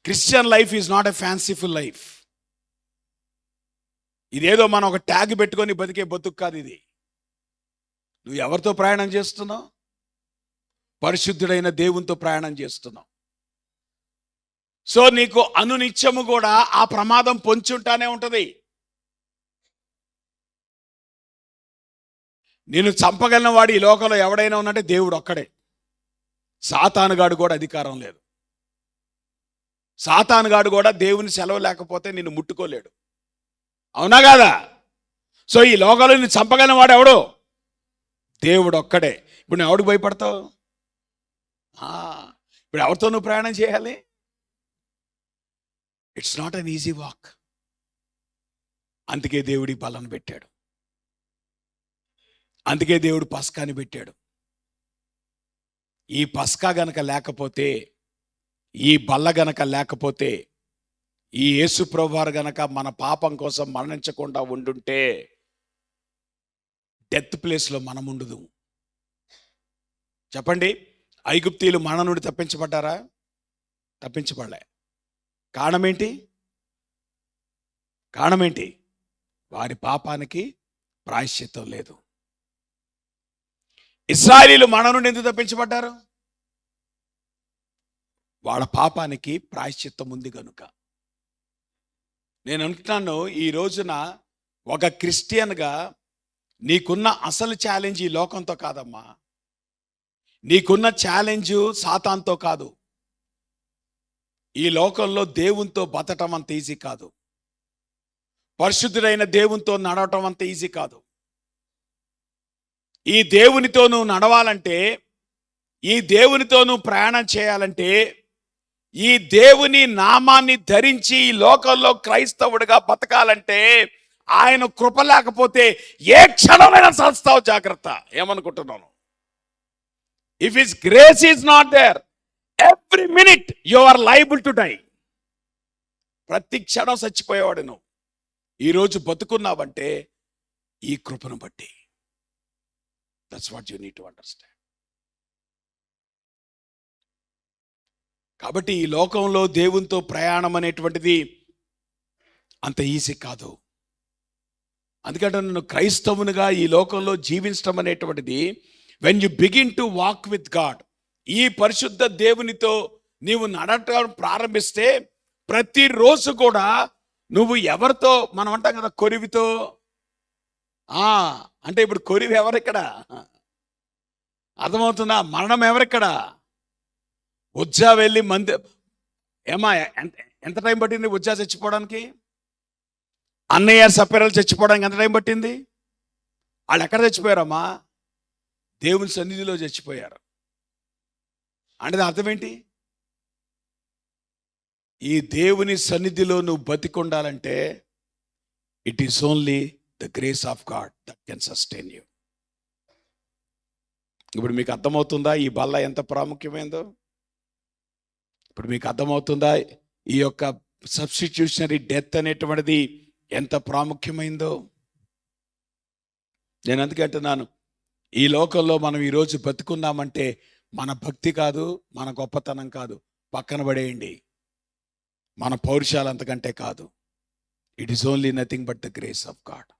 Christian life is not a fanciful life. ఇదేదో మనం ఒక ట్యాగ్ పెట్టుకొని బతికే బతుకు కాదు ఇది. నువ్వు ఎవరితో ప్రయాణం చేస్తున్నావు? పరిశుద్ధుడైన దేవునితో ప్రయాణం చేస్తున్నావు. సో నీకు అనునిత్యము కూడా ఆ ప్రమాదం పొంచుంటానే ఉంటుంది. నేను చంపగలిగిన వాడు ఈ లోకంలో ఎవడైనా ఉన్నట్టే దేవుడు ఒక్కడే. సాతానుగాడు కూడా అధికారం లేదు. సాతానుగాడు కూడా దేవుని సెలవు లేకపోతే నిన్ను ముట్టుకోలేడు. అవునా కాదా? సో ఈ లోకంలో నిన్ను చంపగలిగిన వాడు ఎవడు? దేవుడు ఒక్కడే. ఇప్పుడు నువ్వు ఎవడికి భయపడతావు? ఇప్పుడు ఎవరితో నువ్వు ప్రయాణం చేయాలి? It's not an easy walk. అందుకే దేవుడి బలను పెట్టాడు. అందుకే దేవుడు పస్కాని పెట్టాడు. ఈ పస్కా గనక లేకపోతే, ఈ బల్ల గనక లేకపోతే, ఈ యేసు ప్రభువారు గనక మన పాపం కోసం మరణించకుండా ఉండుంటే డెత్ ప్లేస్లో మనం ఉండదు. చెప్పండి, ఐగుప్తీయులు మరణ నుండి తప్పించబడ్డారా? తప్పించబడలే. కారణం ఏంటి? కారణం ఏంటి? వారి పాపానికి ప్రాయశ్చిత్తం లేదు. ఇశ్రాయేలీయులు మరణ నుండి ఎందుకు తప్పించబడ్డారు? వాళ్ళ పాపానికి ప్రాయశ్చిత్తం ఉంది కనుక. నేను అనుకుంటున్నాను, ఈ రోజున ఒక క్రిస్టియన్గా నీకున్న అసలు ఛాలెంజ్ ఈ లోకంతో కాదమ్మా. నీకున్న ఛాలెంజ్ సాతాన్తో కాదు. ఈ లోకంలో దేవునితో బతకటం అంత ఈజీ కాదు. పరిశుద్ధుడైన దేవునితో నడవటం అంత ఈజీ కాదు. ఈ దేవునితో నువ్వు నడవాలంటే, ఈ దేవునితో నువ్వు ప్రయాణం చేయాలంటే, ఈ దేవుని నామాన్ని ధరించి ఈ లోకంలో క్రైస్తవుడిగా బతకాలంటే ఆయన కృప లేకపోతే ఏ క్షణమైనా చస్తావు. జాగ్రత్త. ఏమనుకుంటున్నాను? If his grace is not there, every minute you are liable to die. ప్రతి క్షణం చచ్చిపోయేవాడు నువ్వు. ఈరోజు బతుకున్నావంటే ఈ కృపను బట్టి. That's what you need to understand. కాబట్టి ఈ లోకంలో దేవునితో ప్రయాణం అనేటువంటిది అంత ఈజీ కాదు. అందుకంటే నన్ను క్రైస్తవునిగా ఈ లోకంలో జీవించడం అనేటువంటిది, when you begin to walk with God, ఈ పరిశుద్ధ దేవునితో నీవు నడటం ప్రారంభిస్తే ప్రతిరోజు కూడా నువ్వు ఎవరితో, మనం అంటాం కదా కొరివితో. అంటే ఇప్పుడు కొరివి ఎవరిక్కడ? అర్థమవుతుందా? మరణం ఎవరిక్కడ? ఉజ్జా వెళ్ళి ఏమా ఎంత టైం పట్టింది ఉజ్జా చచ్చిపోవడానికి? అన్నయ్య సప్పెరలు చచ్చిపోవడానికి ఎంత టైం పట్టింది? వాళ్ళు ఎక్కడ చచ్చిపోయారమ్మా? దేవుని సన్నిధిలో చచ్చిపోయారు. అంటే అర్థం ఏంటి? ఈ దేవుని సన్నిధిలో నువ్వు బతికొండాలంటే it is only the grace of God that can sustain you. ఇప్పుడు మీకు అర్థమవుతుందా ఈ బల్ల ఎంత ప్రాముఖ్యమైందో? ఇప్పుడు మీకు అర్థమవుతుందా ఈ యొక్క సబ్స్టిట్యూషనరీ డెత్ అనేటువంటిది ఎంత ప్రాముఖ్యమైందో? నేను అందుకే అంటున్నాను, ఈ లోకంలో మనం ఈరోజు బతుకున్నామంటే మన భక్తి కాదు, మన గొప్పతనం కాదు, పక్కన పడేయండి. మన పౌరుషాలు అంతకంటే కాదు. It is only nothing but the grace of God.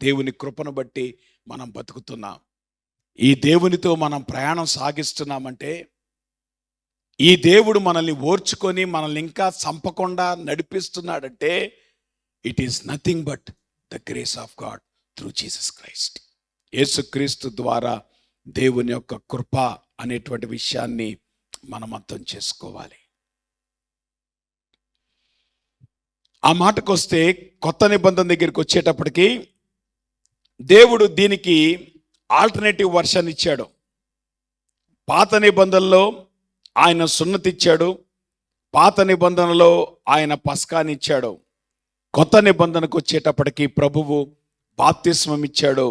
దేవుని కృపను బట్టి మనం బతుకుతున్నాం. ఈ దేవునితో మనం ప్రయాణం సాగిస్తున్నామంటే, ఈ దేవుడు మనల్ని ఓర్చుకొని మనల్ని ఇంకా చంపకుండా నడిపిస్తున్నాడంటే it is nothing but the grace of God through Jesus Christ. యేసుక్రీస్తు ద్వారా దేవుని యొక్క కృప అనేటువంటి విషయాన్ని మనం అర్థం చేసుకోవాలి. ఆ మాటకు వస్తే కొత్త నిబంధన దగ్గరికి వచ్చేటప్పటికి దేవుడు దీనికి ఆల్టర్నేటివ్ వర్షన్ ఇచ్చాడు. పాత నిబంధనలో ఆయన సున్నతి ఇచ్చాడు, పాత నిబంధనలో ఆయన పస్కాని ఇచ్చాడు. కొత్త నిబంధనకు వచ్చేటప్పటికి ప్రభువు బాప్తిస్మం ఇచ్చాడు,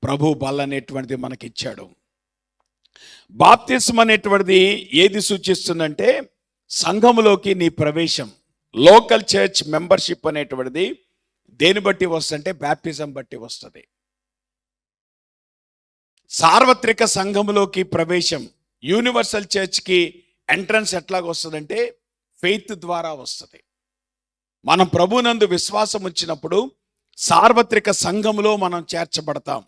ప్రభు బల్ల అనేటువంటిది మనకి ఇచ్చాడు. బాప్తిస్మం అనేటువంటిది ఏది సూచిస్తుందంటే సంఘములోకి నీ ప్రవేశం, లోకల్ చర్చ్ మెంబర్షిప్ అనేటువంటిది దేని బట్టి వస్తుందంటే బ్యాప్టిజం బట్టి వస్తుంది. సార్వత్రిక సంఘములోకి ప్రవేశం, యూనివర్సల్ చర్చ్కి ఎంట్రన్స్ ఎట్లాగ వస్తుందంటే ఫెయిత్ ద్వారా వస్తుంది. మనం ప్రభునందు విశ్వాసం వచ్చినప్పుడు సార్వత్రిక సంఘములో మనం చేర్చబడతాం.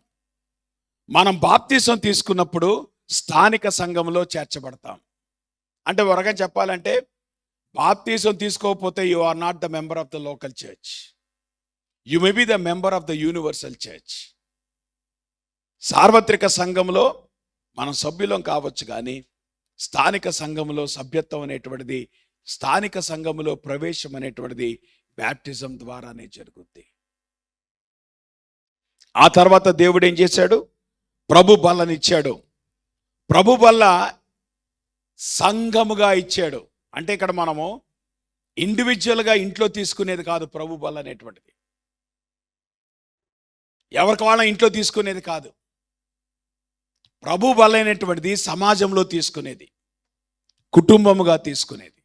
మనం బాప్తిసం తీసుకున్నప్పుడు స్థానిక సంఘంలో చేర్చబడతాం. అంటే వరగా చెప్పాలంటే బాప్తిసం తీసుకోకపోతే you are not the member of the local church, you may be the member of the universal church. సార్వత్రిక సంఘంలో మనం సభ్యులం కావచ్చు, కానీ స్థానిక సంఘంలో సభ్యత్వం అనేటువంటిది, స్థానిక సంఘములో ప్రవేశం అనేటువంటిది బ్యాప్టిజం ద్వారానే జరుగుద్ది. ఆ తర్వాత దేవుడు ఏం చేశాడు? ప్రభు బల్లనిచ్చాడు. ప్రభు బల్ల సంఘముగా ఇచ్చాడు. అంటే ఇక్కడ మనము ఇండివిజువల్గా ఇంట్లో తీసుకునేది కాదు. ప్రభు బల్ల అనేటువంటిది ఎవరికి వాళ్ళ ఇంట్లో తీసుకునేది కాదు. ప్రభు బల్ల అనేటువంటిది సమాజంలో తీసుకునేది, కుటుంబముగా తీసుకునేది.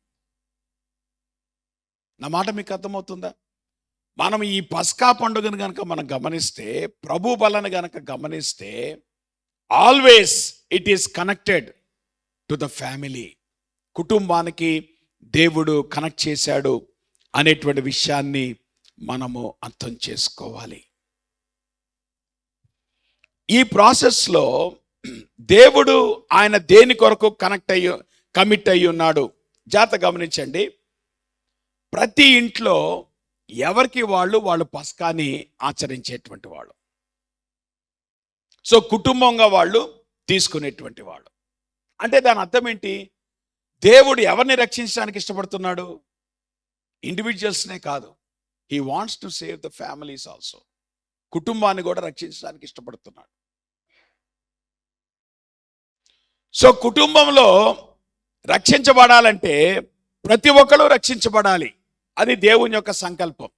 నా మాట మీకు అర్థమవుతుందా? మనం ఈ పస్కా పండుగను కనుక మనం గమనిస్తే, ప్రభు బలను కనుక గమనిస్తే, always it is connected to the family. కుటుంబానికి దేవుడు కనెక్ట్ చేశాడు అనేటువంటి విషయాన్ని మనము అర్థం చేసుకోవాలి. ఈ ప్రాసెస్లో దేవుడు ఆయన దేని కొరకు కమిట్ అయ్యి ఉన్నాడు? జాగ్రత్త గమనించండి. ప్రతి ఇంట్లో ఎవరికి వాళ్ళు పస్కాని ఆచరించేటువంటి వాళ్ళు. సో కుటుంబంగా వాళ్ళు తీసుకునేటువంటి వాళ్ళు. అంటే దాని అర్థం ఏంటి? దేవుడు ఎవరిని రక్షించడానికి ఇష్టపడుతున్నాడు? ఇండివిజువల్స్నే కాదు, he wants to save the families also. కుటుంబాన్ని కూడా రక్షించడానికి ఇష్టపడుతున్నాడు. సో కుటుంబంలో రక్షించబడాలంటే ప్రతి ఒక్కరు రక్షించబడాలి. అది దేవుని యొక్క సంకల్పం.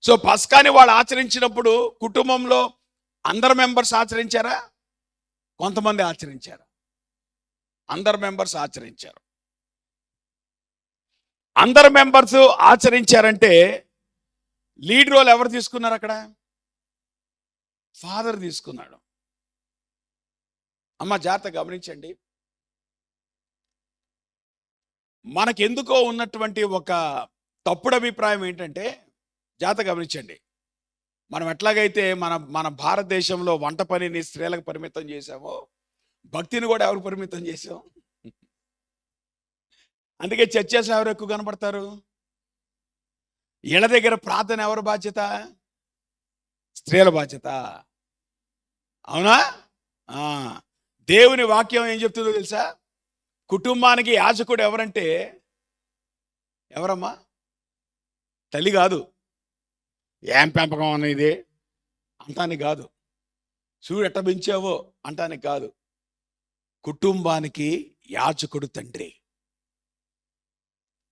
సో పస్కాని వాళ్ళు ఆచరించినప్పుడు కుటుంబంలో అందరు మెంబర్స్ ఆచరించారా? కొంతమంది ఆచరించారు. అందరు మెంబర్స్ ఆచరించారు. అందరు మెంబర్స్ ఆచరించారంటే లీడ్ రోల్ ఎవరు తీసుకున్నారు? అక్కడ ఫాదర్ తీసుకున్నాడు. అమ్మ జాగ్రత్త గమనించండి. మనకెందుకో ఉన్నటువంటి ఒక తప్పుడు అభిప్రాయం ఏంటంటే, జాగ్రత్త గమనించండి, మనం ఎట్లాగైతే మన భారతదేశంలో వంట పనిని స్త్రీలకు పరిమితం చేశామో, భక్తిని కూడా ఎవరు పరిమితం చేశాం? అందుకే చర్చెస్ ఎవరు ఎక్కువ కనపడతారు? ఇళ్ళ దగ్గర ప్రార్థన ఎవరి బాధ్యత? స్త్రీల బాధ్యత. అవునా? దేవుని వాక్యం ఏం చెప్తుందో తెలుసా? కుటుంబానికి యాజకుడు ఎవరంటే ఎవరమ్మా? తల్లి కాదు. ఏం పెంపకం అనేది అంటానికి కాదు, చూడు ఎట్ట పెంచావో అంటానికి కాదు. కుటుంబానికి యాజకుడు తండ్రి.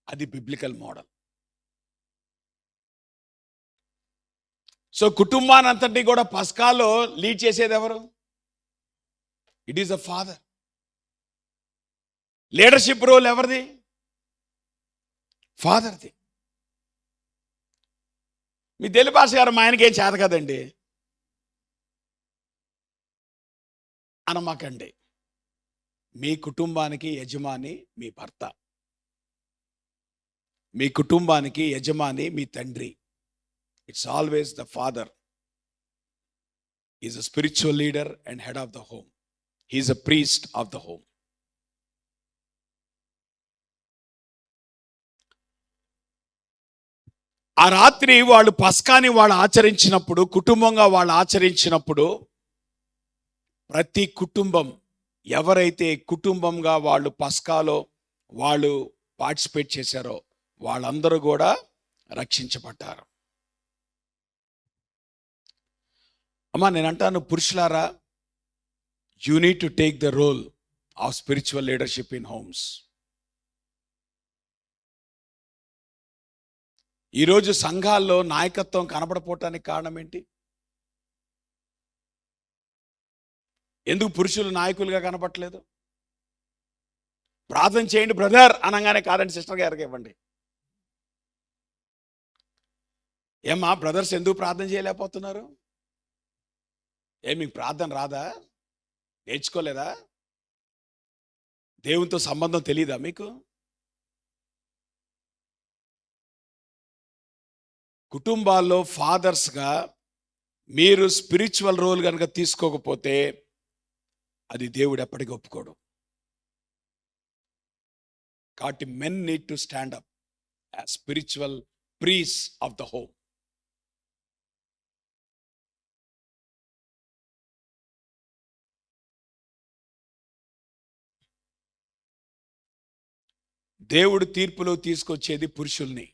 అది బిబ్లికల్ మోడల్. సో కుటుంబాన్ని అంతటి కూడా పస్కాలో లీడ్ చేసేది ఎవరు? It is the father. Leadership role ఎవరిది? ఫాదర్ది. మీ తెలుగు భాష గారు మా ఆయనకి ఏం చేత కదండి అనమాకండి. మీ కుటుంబానికి యజమాని మీ భర్త. మీ కుటుంబానికి యజమాని మీ తండ్రి. It's always the father. Is a spiritual leader and head of the home. He is a priest of the home. ఆ రాత్రి వాళ్ళు పస్కాని వాళ్ళు ఆచరించినప్పుడు, కుటుంబంగా వాళ్ళు ఆచరించినప్పుడు, ప్రతి కుటుంబం ఎవరైతే కుటుంబంగా వాళ్ళు పస్కాలో వాళ్ళు పార్టిసిపేట్ చేశారో వాళ్ళందరూ కూడా రక్షించబడ్డారు. అమ్మా నేను అంటాను, పురుషులారా, you need to take the role of spiritual leadership in homes. ఈరోజు సంఘాల్లో నాయకత్వం కనబడపోవటానికి కారణం ఏంటి? ఎందుకు పురుషులు నాయకులుగా కనపడలేదు? ప్రార్థన చేయండి బ్రదర్ అనగానే కాదండి సిస్టర్ గారికి ఇవ్వండి. ఏమ్మా బ్రదర్స్ ఎందుకు ప్రార్థన చేయలేకపోతున్నారు? మీకు ప్రార్థన రాదా? నేర్చుకోలేదా? దేవునితో సంబంధం తెలీదా మీకు? కుటుంబాల్లో ఫాదర్స్గా మీరు స్పిరిచువల్ రోల్ కనుక తీసుకోకపోతే అది దేవుడు ఎప్పటికీ ఒప్పుకోడు. కాబట్టి men need to stand up as spiritual priests of the home. దేవుడు తీర్పులో తీసుకొచ్చేది పురుషుల్ని.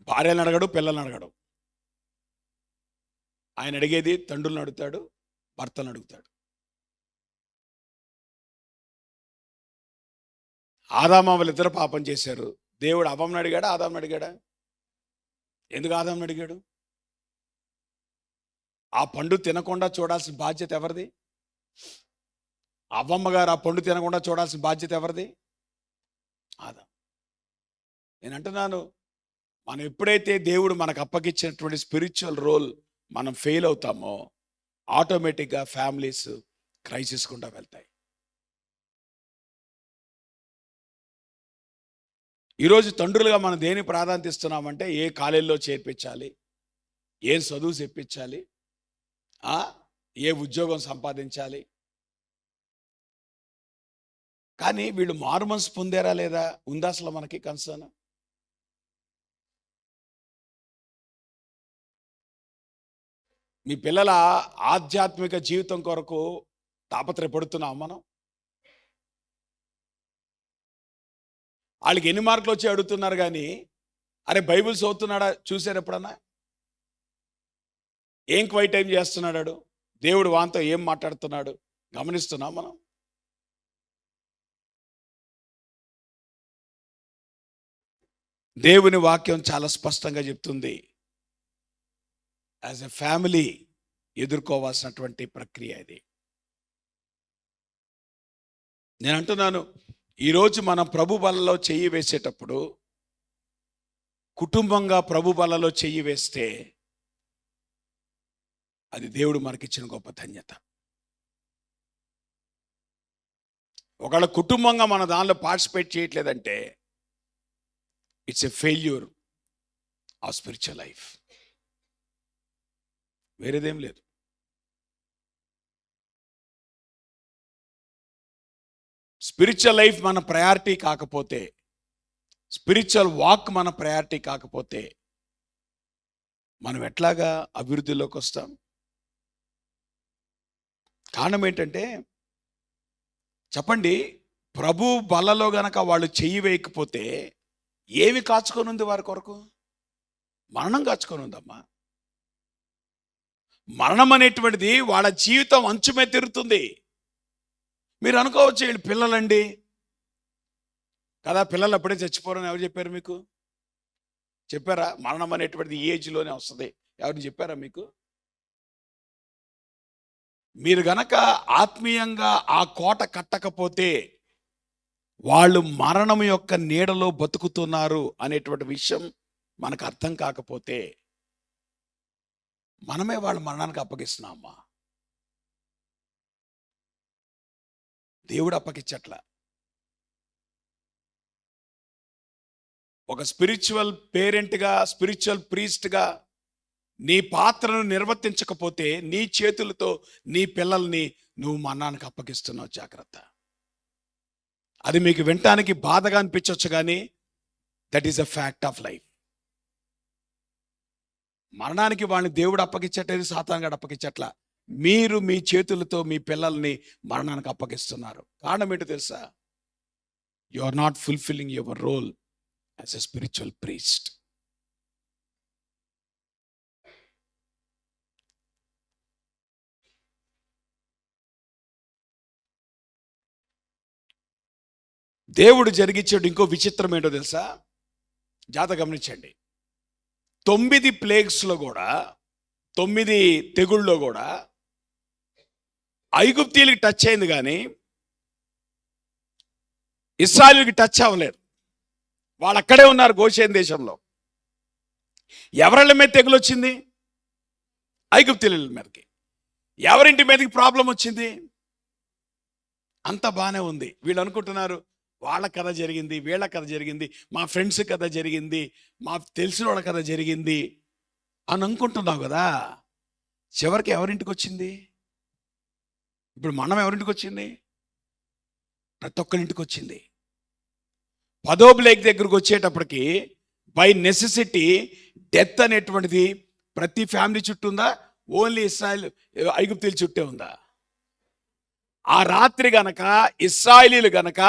భార్యలను అడగడు, పిల్లలను అడగడు. ఆయన అడిగేది తండ్రులను అడుగుతాడు, భర్తలను అడుగుతాడు. ఆదామవ్వలు ఇద్దరు పాపం చేశారు. దేవుడు అవ్వను అడిగాడా, ఆదామును అడిగాడా? ఎందుకు ఆదామును అడిగాడు? ఆ పండు తినకుండా చూడాల్సిన బాధ్యత ఎవరిది? అవ్వమ్మ గారు ఆ పండు తినకుండా చూడాల్సిన బాధ్యత ఎవరిది? ఆదాం. నేను అంటున్నాను, మనం ఎప్పుడైతే దేవుడు మనకు అప్పగించినటువంటి స్పిరిచువల్ రోల్ మనం ఫెయిల్ అవుతామో ఆటోమేటిక్గా ఫ్యామిలీస్ క్రైసిస్ గుండా వెళ్తాయి. ఈరోజు తండ్రులుగా మనం దేని ప్రాధాన్యత ఇస్తున్నామంటే ఏ కాలేజీలో చేర్పించాలి, ఏం చదువు చెప్పించాలి, ఏ ఉద్యోగం సంపాదించాలి. కానీ వీళ్ళు మారుమనసు పొందారా లేదా ఉందా అసలు మనకి కన్సర్న్? మీ పిల్లల ఆధ్యాత్మిక జీవితం కొరకు తాపత్రయపడుతున్నాం మనం? వాళ్ళకి ఎన్ని మార్కులు వచ్చి అడుగుతున్నారు కానీ అరే బైబిల్ చదువుతున్నాడా చూసారు ఎప్పుడన్నా? ఏం క్వైట్ టైం చేస్తున్నాడు, దేవుడు వాంతో ఏం మాట్లాడుతున్నాడు గమనిస్తున్నాం మనం? దేవుని వాక్యం చాలా స్పష్టంగా చెప్తుంది, యాజ్ ఎ ఫ్యామిలీ ఎదుర్కోవాల్సినటువంటి ప్రక్రియ ఇది. నేను అంటున్నాను, ఈరోజు మనం ప్రభు బలలో చెయ్యి వేసేటప్పుడు కుటుంబంగా ప్రభు బలలో చెయ్యి వేస్తే అది దేవుడు మనకిచ్చిన గొప్ప ధన్యత. ఒకవేళ కుటుంబంగా మన దానిలో పార్టిసిపేట్ చేయట్లేదంటే it's a failure of spiritual life. వేరేదేం లేదు. స్పిరిచువల్ లైఫ్ మన ప్రయారిటీ కాకపోతే, స్పిరిచువల్ వాక్ మన ప్రయారిటీ కాకపోతే మనం ఎట్లాగా అభివృద్ధిలోకి వస్తాం? కారణం ఏంటంటే చెప్పండి, ప్రభు బలలో గనక వాళ్ళు చెయ్యి వేయకపోతే ఏమి కాచుకొని ఉంది వారి కొరకు? మరణం కాచుకొని ఉందమ్మా. మరణం అనేటువంటిది వాళ్ళ జీవితం అంచుమే తిరుగుతుంది. మీరు అనుకోవచ్చు వీళ్ళు పిల్లలండి కదా, పిల్లలు అప్పుడే చచ్చిపోరని ఎవరు చెప్పారు మీకు? చెప్పారా? మరణం అనేటువంటిది ఈ ఏజ్లోనే వస్తుంది, ఎవరు చెప్పారా మీకు? మీరు గనక ఆత్మీయంగా ఆ కోట కట్టకపోతే వాళ్ళు మరణం యొక్క నీడలో బతుకుతున్నారు అనేటువంటి విషయం మనకు అర్థం కాకపోతే మనమే వాళ్ళ మరణానికి అప్పగిస్తున్నామా? దేవుడు అప్పగించట్లా. ఒక స్పిరిచువల్ పేరెంట్గా, స్పిరిచువల్ ప్రీస్ట్గా నీ పాత్రను నిర్వర్తించకపోతే నీ చేతులతో నీ పిల్లల్ని నువ్వు మరణానికి అప్పగిస్తున్నావు. జాగ్రత్త. అది మీకు వినటానికి బాధగా అనిపించవచ్చు కానీ that is a fact of life. మరణానికి వాళ్ళని దేవుడు అప్పగించట్లేదు, సాతానుగాడు అప్పగించట్లా. మీరు మీ చేతులతో మీ పిల్లల్ని మరణానికి అప్పగిస్తున్నారు. కారణం ఏంటో తెలుసా? You are not fulfilling your role as a spiritual priest. దేవుడు జరిగించాడు ఇంకో విచిత్రం ఏంటో తెలుసా? జాగ్రత్తగా గమనించండి. 9 ప్లేగ్స్లో కూడా, 9 తెగుళ్ళలో కూడా ఐగుప్తీయులకి టచ్ అయింది కానీ ఇశ్రాయేలుకి టచ్ అవ్వలేదు. వాళ్ళు అక్కడే ఉన్నారు గోషేన్ దేశంలో. ఎవరిళ్ళ మీద తెగులు వచ్చింది? ఐగుప్తీయుల మీదకి. ఎవరింటి మీదకి ప్రాబ్లం వచ్చింది? అంత బాగానే ఉంది. వీళ్ళు అనుకుంటున్నారు వాళ్ళ కథ జరిగింది, వీళ్ళ కథ జరిగింది, మా ఫ్రెండ్స్ కథ జరిగింది, మా తెలిసిన వాళ్ళ కథ జరిగింది అని అనుకుంటున్నావు కదా. చివరికి ఎవరింటికి వచ్చింది? ఇప్పుడు మనం ఎవరింటికి వచ్చింది? ప్రతి ఒక్కరింటికి వచ్చింది. 10వ ప్లేగ్ దగ్గరకు వచ్చేటప్పటికి బై నెసెసిటీ డెత్ అనేటువంటిది ప్రతి ఫ్యామిలీ చుట్టూ ఉందా? ఓన్లీ ఇశ్రాయేల్ ఐగుప్తీయుల చుట్టే ఉందా? ఆ రాత్రి గనక ఇశ్రాయేలీలు గనక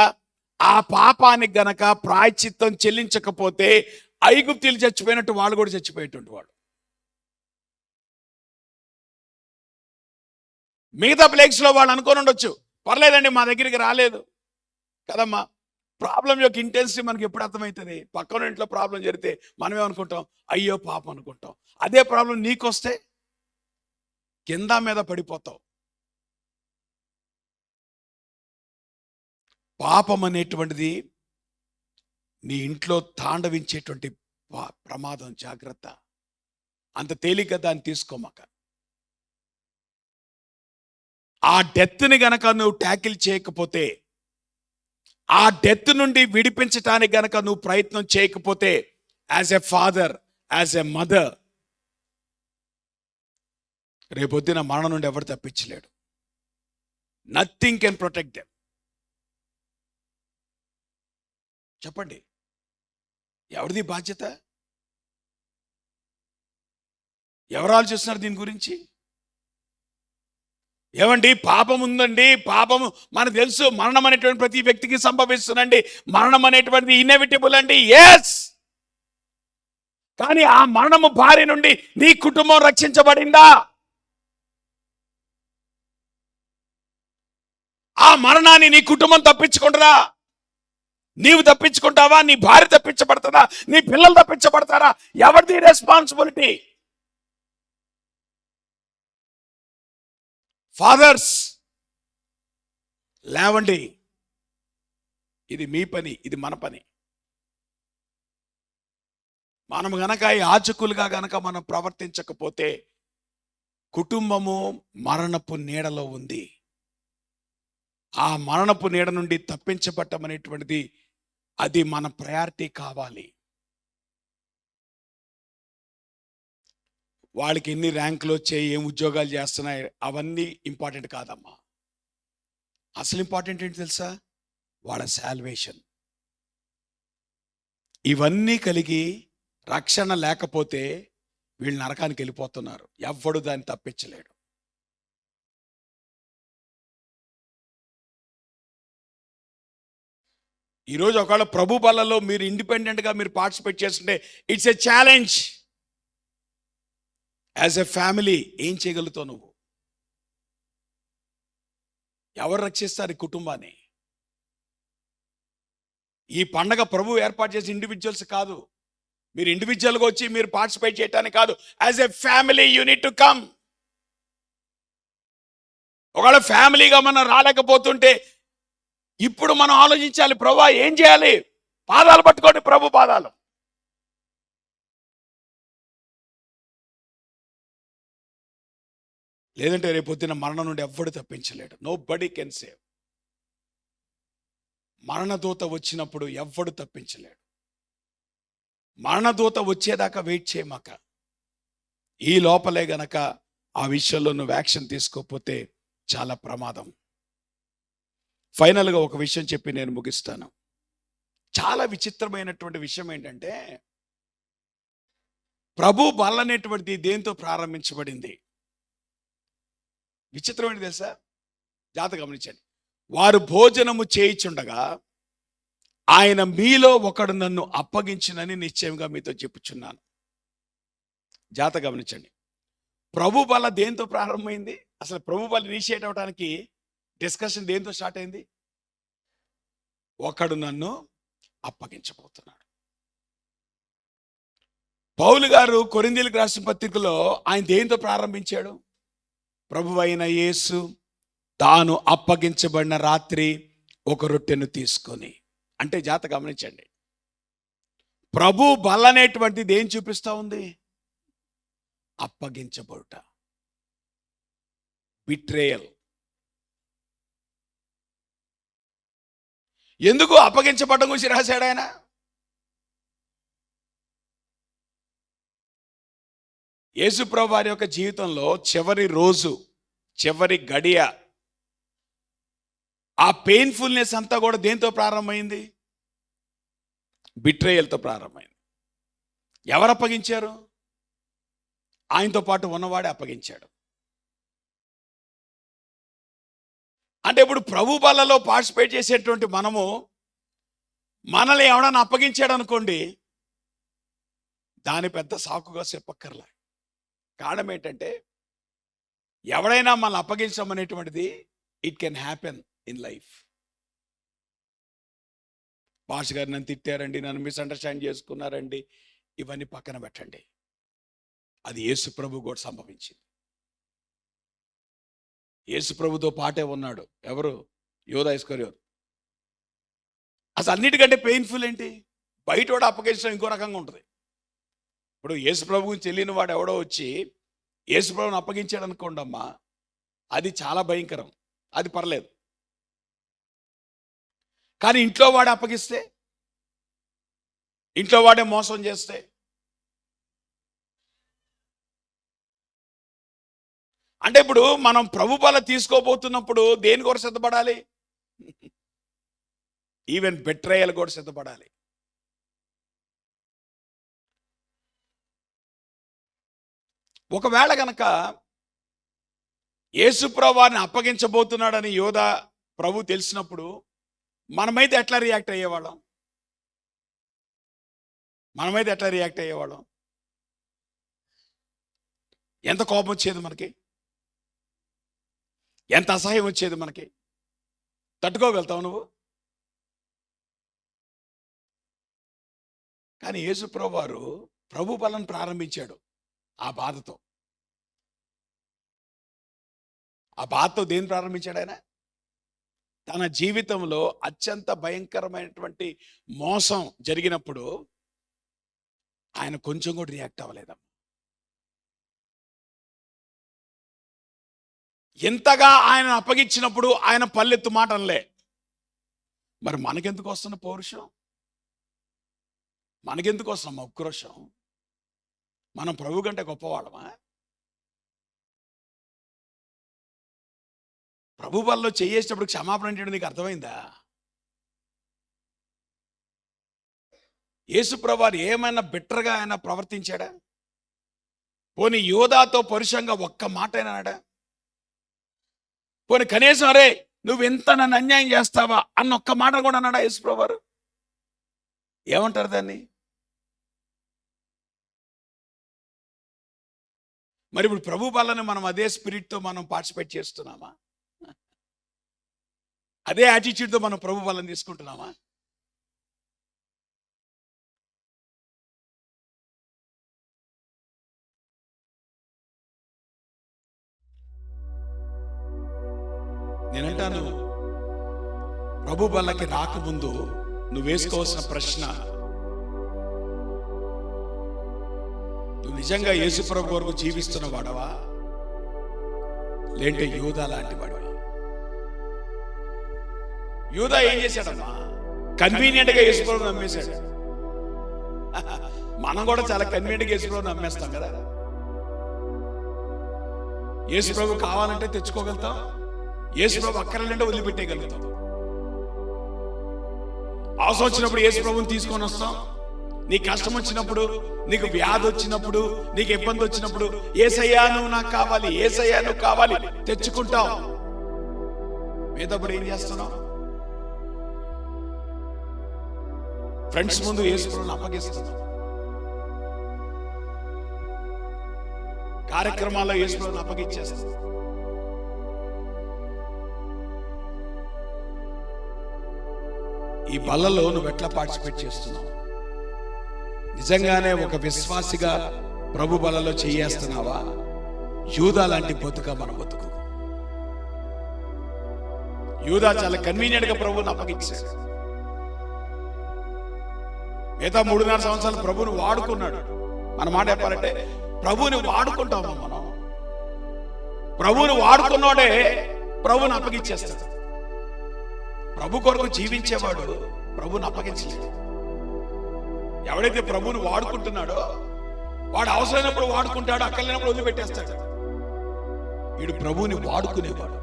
ఆ పాపానికి గనక ప్రాయశ్చిత్తం చెల్లించకపోతే ఐగుప్తీయులు చచ్చిపోయినట్టు వాళ్ళు కూడా చచ్చిపోయేటువంటి వాడు. మిగతా ప్లేగ్స్ లో వాళ్ళు అనుకొని ఉండొచ్చు, పర్లేదండి మా దగ్గరికి రాలేదు కదమ్మా. ప్రాబ్లం యొక్క ఇంటెన్సిటీ మనకి ఎప్పుడు అర్థమవుతుంది? పక్కన ఇంట్లో ప్రాబ్లం జరిగితే మనమే అనుకుంటాం అయ్యో పాపం అనుకుంటాం. అదే ప్రాబ్లం నీకొస్తే కింద మీద పడిపోతావు. పాపం అనేటువంటిది నీ ఇంట్లో తాండవించేటువంటి ప్రమాదం. జాగ్రత్త. అంత తేలిగ్గా దాన్ని తీసుకోమాక. ఆ డెత్ని గనక నువ్వు ట్యాకిల్ చేయకపోతే, ఆ డెత్ నుండి విడిపించటానికి గనక నువ్వు ప్రయత్నం చేయకపోతే, as a father, as a mother, రేపొద్దున మరణం నుండి ఎవరు తప్పించలేడు. Nothing can protect them. చెప్పండి, ఎవరిది బాధ్యత? ఎవరు ఆలోచిస్తున్నారు దీని గురించి? ఏమండి పాపం ఉందండి, పాపము మనకు తెలుసు, మరణం అనేటువంటి ప్రతి వ్యక్తికి సంభవిస్తుందండి, మరణం అనేటువంటిది ఇన్ఎవిటబుల్ అండి. ఎస్, కానీ ఆ మరణము బారి నుండి నీ కుటుంబం రక్షించబడిందా? ఆ మరణాన్ని నీ కుటుంబం తప్పించుకుంటారా? నీవు తప్పించుకుంటావా? నీ భార్య తప్పించబడతారా? నీ పిల్లలు తప్పించబడతారా? ఎవరిది రెస్పాన్సిబిలిటీ? ఫాదర్స్ లేవండి, ఇది మీ పని, ఇది మన పని. మనం గనక యాజకులుగా గనక మనం ప్రవర్తించకపోతే కుటుంబము మరణపు నీడలో ఉంది. ఆ మరణపు నీడ నుండి తప్పించబడటం అనేటువంటిది అది మన ప్రయారిటీ కావాలి. వాళ్ళకి ఎన్ని ర్యాంకులు వచ్చాయి, ఏం ఉద్యోగాలు చేస్తున్నాయి, అవన్నీ ఇంపార్టెంట్ కాదమ్మా. అసలు ఇంపార్టెంట్ ఏంటి తెలుసా? వాళ్ళ సాల్వేషన్. ఇవన్నీ కలిగి రక్షణ లేకపోతే వీళ్ళు నరకానికి వెళ్ళిపోతున్నారు. ఎవ్వడు దాన్ని తప్పించలేడు. ఈరోజు ఒకవేళ ప్రభు బలలో మీరు ఇండిపెండెంట్గా మీరు పార్టిసిపేట్ చేస్తుంటే it's a challenge. As a family ఏం చేయగలుగుతావు నువ్వు? ఎవరు రక్షిస్తారు ఈ కుటుంబాన్ని? ఈ పండగ ప్రభు ఏర్పాటు చేసి ఇండివిజువల్స్ కాదు. మీరు ఇండివిజువల్గా వచ్చి మీరు పార్టిసిపేట్ చేయడానికి కాదు. As a family you need to come. ఒకవేళ ఫ్యామిలీగా మనం రాలేకపోతుంటే ఇప్పుడు మనం ఆలోచించాలి, ప్రభువా ఏం చేయాలి? పాదాలు పట్టుకోండి, ప్రభు పాదాలు. లేదంటే రేపొద్దున మరణం నుండి ఎవ్వడు తప్పించలేడు. Nobody can save. మరణదూత వచ్చినప్పుడు ఎవ్వడు తప్పించలేడు. మరణదూత వచ్చేదాకా వెయిట్ చేయమాక. ఈ లోపలే గనక ఆ విషయంలో నువ్వు యాక్షన్ తీసుకోకపోతే చాలా ప్రమాదం. ఫైనల్గా ఒక విషయం చెప్పి నేను ముగిస్తాను. చాలా విచిత్రమైనటువంటి విషయం ఏంటంటే, ప్రభు బల్ల అనేటువంటిది దేంతో ప్రారంభించబడింది? విచిత్రమైనది తెలుసా? జాగ్రత్తగా గమనించండి. వారు భోజనము చేయిచుండగా ఆయన మీలో ఒకడు నన్ను అప్పగించునని నిశ్చయంగా మీతో చెప్పుచున్నాను. జాగ్రత్తగా గమనించండి. ప్రభు బల్ల దేంతో ప్రారంభమైంది? అసలు ప్రభు బల్ల ఇనిషియేట్ అవడానికి డిస్కషన్ దేంతో స్టార్ట్ అయింది? ఒకడు నన్ను అప్పగించబోతున్నాడు. పౌలు గారు కొరింథీయులకు రాసిన పత్రికలో ఆయన దేంతో ప్రారంభించాడు? ప్రభువైన యేసు తాను అప్పగించబడిన రాత్రి ఒక రొట్టెను తీసుకొని అంటే జాగ్రత్త గమనించండి, ప్రభు బల అనేటువంటిది ఏం చూపిస్తా ఉంది? అప్పగించబడుట, బిట్రేయల్. ఎందుకు అప్పగించబడడం గురించి రాశాడు ఆయన? యేసుప్రభు వారి యొక్క జీవితంలో చివరి రోజు, చివరి గడియ, ఆ పెయిన్ఫుల్నెస్ అంతా కూడా దేంతో ప్రారంభమైంది? బిట్రేయల్తో ప్రారంభమైంది. ఎవరు అప్పగించారు? ఆయనతో పాటు ఉన్నవాడే అప్పగించాడు. అంటే ఇప్పుడు ప్రభు బలలో పార్టిసిపేట్ చేసేటువంటి మనము, మనల్ని ఎవడన్నా అప్పగించాడు అనుకోండి, దాని పెద్ద సాకుగా చెప్పక్కర్లే. కారణం ఏంటంటే, ఎవడైనా మనల్ని అప్పగించడం అనేటువంటిది it can happen in life. భాష గారు నన్ను తిట్టారండి, నన్ను మిస్అండర్స్టాండ్ చేసుకున్నారండి, ఇవన్నీ పక్కన పెట్టండి. అది యేసు ప్రభు కూడా సంభవించింది. యేసు ప్రభుతో పాటే ఉన్నాడు ఎవరు? యోధా ఇస్కరియోతు. అసలు అన్నిటికంటే పెయిన్ఫుల్ ఏంటి? బయట కూడా అప్పగించడం ఇంకో రకంగా ఉంటుంది. ఇప్పుడు యేసు ప్రభు గురించి తెలియని వాడు ఎవడో వచ్చి యేసు ప్రభుని అప్పగించాడు అనుకోండి అమ్మా, అది చాలా భయంకరం, అది పర్లేదు. కానీ ఇంట్లో వాడే అప్పగిస్తే, ఇంట్లో వాడే మోసం చేస్తే, అంటే ఇప్పుడు మనం ప్రభు బల తీసుకోబోతున్నప్పుడు దేని కూడా సిద్ధపడాలి? ఈవెన్ బెట్రేయల్ కూడా సిద్ధపడాలి. ఒకవేళ గనక యేసుప్రభు వారిని అప్పగించబోతున్నాడని యోధా ప్రభు తెలిసినప్పుడు మనమైతే ఎట్లా రియాక్ట్ అయ్యేవాళ్ళం? ఎంత కోపం వచ్చేది మనకి, ఎంత అసహ్యం వచ్చేది మనకి. తట్టుకోగలుగుతావు నువ్వు? కానీ యేసుప్రభు వారు ప్రభు బలను ప్రారంభించాడు ఆ బాధతో. దేన్ని ప్రారంభించాడు ఆయన? తన జీవితంలో అత్యంత భయంకరమైనటువంటి మోసం జరిగినప్పుడు ఆయన కొంచెం కూడా రియాక్ట్ అవ్వలేదమ్మా. ఎంతగా ఆయన అప్పగించినప్పుడు ఆయన పల్లెత్తు మాట అనలే. మరి మనకెందుకు వస్తున్న పౌరుషం? మనకెందుకు వస్తున్న ఉక్రోషం? మనం ప్రభు కంటే గొప్పవాళ్ళమా? ప్రభు బలలో చేసేటప్పుడు క్షమాపణ అంటే నీకు అర్థమైందా? యేసుప్రభు వారు ఏమైనా బెటర్గా ఆయన ప్రవర్తించాడా? పోనీ యోధాతో పరుషంగా ఒక్క మాట అయినాడా? పోనీ కనీసం అరే నువ్వు ఎంత నన్ను అన్యాయం చేస్తావా అన్న ఒక్క మాట కూడా అన్నాడా యేసుప్రభు వారు? ఏమంటారు దాన్ని? మరి ఇప్పుడు ప్రభు బలని మనం అదే స్పిరిట్తో మనం పార్టిసిపేట్ చేస్తున్నామా? అదే యాటిట్యూడ్తో మనం ప్రభు బలని తీసుకుంటున్నామా? నేనంటాను, ప్రభు బలకి రాకముందు నువ్వు వేసుకోవాల్సిన ప్రశ్న, నువ్వు నిజంగా యేసు ప్రభు కొరకు జీవిస్తున్న వాడవా, లేంటే యూదా లాంటి వాడవా? యూదా ఏం చేశాడమ్మా? కన్వీనియంట్ గా యేసు ప్రభు నమ్మేశాడు. మనం కూడా చాలా కన్వీనియంట్ గా యేసు ప్రభు నమ్మేస్తాం కదా. యేసు ప్రభు కావాలంటే తెచ్చుకోగలుగుతాం, యేసు ప్రభు అక్కర్లేంటే వదిలిపెట్టేయగలుగుతాం. అవసరం వచ్చినప్పుడు యేసు ప్రభుని తీసుకొని వస్తాం. నీ కష్టం వచ్చినప్పుడు, నీకు వ్యాధి వచ్చినప్పుడు, నీకు ఇబ్బంది వచ్చినప్పుడు యేసయ్యా నువ్వు నాకు కావాలి, యేసయ్యా నువ్వు కావాలి తెచ్చుకుంటావు. మిగతాప్పుడు ఏం చేస్తున్నావు? ఫ్రెండ్స్ ముందు యేసు ప్రభుని అప్పగిస్తున్నావు, కార్యక్రమాల్లో యేసు ప్రభుని అప్పగించేస్తావు. ఈ బలలో నువ్వు ఎట్లా పార్టిసిపేట్ చేస్తున్నావు? నిజంగానే ఒక విశ్వాసిగా ప్రభు బలలో చేయేస్తున్నావా? యూదా లాంటి బతుక మన బతుకు. యూదా చాలా కన్వీనియంట్ గా ప్రభువుని అప్పగించాడు. మిగతా 3.5 సంవత్సరాలు ప్రభువుని వాడుకున్నాడు. మన మాట చెప్పాలంటే ప్రభువుని వాడుకుంటాము మనం. ప్రభువుని వాడుకున్నాడే ప్రభువుని అప్పగించేస్తాడు. ప్రభు కొరకు జీవించేవాడు ప్రభువుని అప్పగించలేడు. ఎవడైతే ప్రభువుని వాడుకుంటున్నాడో వాడు అవసరమైనప్పుడు వాడుకుంటాడు, అక్కర్లేనప్పుడు వదిలిపెట్టేస్తాడు. వీడు ప్రభువుని వాడుకునేవాడు.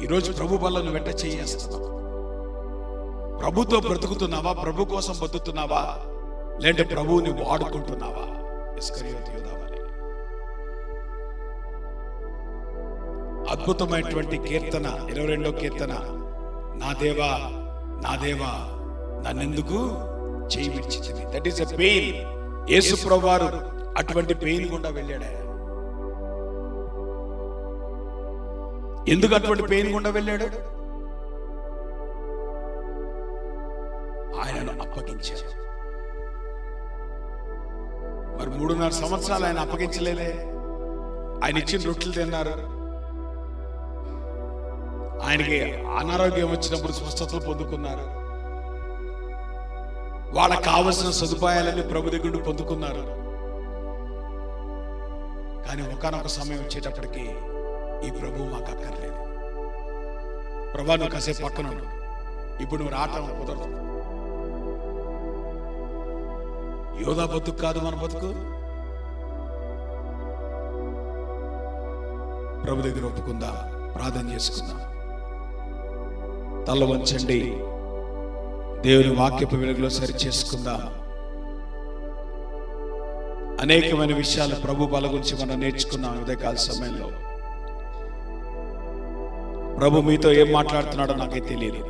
ఈరోజు ప్రభు వల్ల నువ్వు వెంట చేస్తున్నావు. ప్రభుతో బ్రతుకుతున్నావా? ప్రభు కోసం బతుకుతున్నావా? లేదంటే ప్రభువుని వాడుకుంటున్నావా? ఇస్కరియోతు యూదా వలె. అద్భుతమైనటువంటి కీర్తన 22వ కీర్తన, నా దేవా నా దేవా నన్నెందుకు చేయి విడిచితివి. That is a pain. యేసు ప్రభువారు అటువంటి పెయిన్ గుండా వెళ్ళాడు. ఎందుకు అటువంటి పెయిన్ గుండా వెళ్ళాడు? ఆయనను అప్పగించారు. మరి 3.5 సంవత్సరాలు ఆయన అప్పగించలేదే. ఆయన ఇచ్చిన రొట్టెలు తిన్నారు. ఆయనకి అనారోగ్యం వచ్చినప్పుడు స్వస్థతలు పొందుకున్నారు. వాళ్ళకి కావలసిన సదుపాయాలన్నీ ప్రభు దగ్గర నుండి పొందుకున్నారు. కానీ ఒకానొక సమయం వచ్చేటప్పటికి ఈ ప్రభు మాకు అక్కర్లేదు. ప్రభా నువ్వు కాసేపు పక్కన ఉండు, ఇప్పుడు నువ్వు రావటం కుదరదు. యోధా బతుకు కాదు మన బతుకు. ప్రభు దగ్గర ఒప్పుకుందాం, ప్రార్థన చేసుకుందాం. తల వంచండి, దేవుని వాక్యపు వెలుగులో సరి చేసుకుందాం. అనేకమైన విషయాలు ప్రభు బల గురించి మనం నేర్చుకున్నాం. ఉదయకాల సమయంలో ప్రభు మీతో ఏం మాట్లాడుతున్నాడో నాకైతే తెలియదు.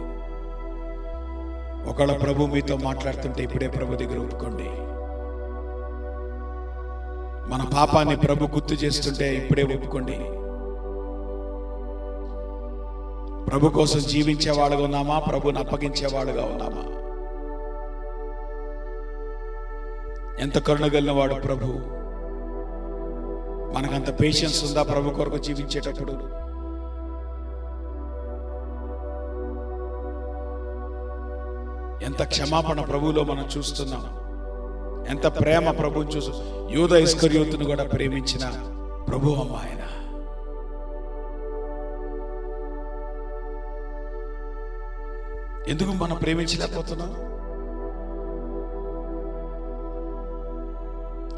ఒకవేళ ప్రభు మీతో మాట్లాడుతుంటే ఇప్పుడే ప్రభు దగ్గర ఒప్పుకోండి. మన పాపాన్ని ప్రభు గుర్తు చేస్తుంటే ఇప్పుడే ఒప్పుకోండి. ప్రభు కోసం జీవించేవాడుగా ఉన్నామా? ప్రభుని అప్పగించేవాడుగా ఉన్నామా? ఎంత కరుణగలిగిన వాడు ప్రభు. మనకంత పేషెన్స్ ఉందా ప్రభు కొరకు జీవించేటప్పుడు? ఎంత క్షమాపణ ప్రభువులో మనం చూస్తున్నాం. ఎంత ప్రేమ ప్రభుని చూస్తూ యూదా ఇస్కరియోతును కూడా ప్రేమించిన ప్రభు అమ్మ ఆయన. ఎందుకు మనం ప్రేమించలేకపోతున్నాం?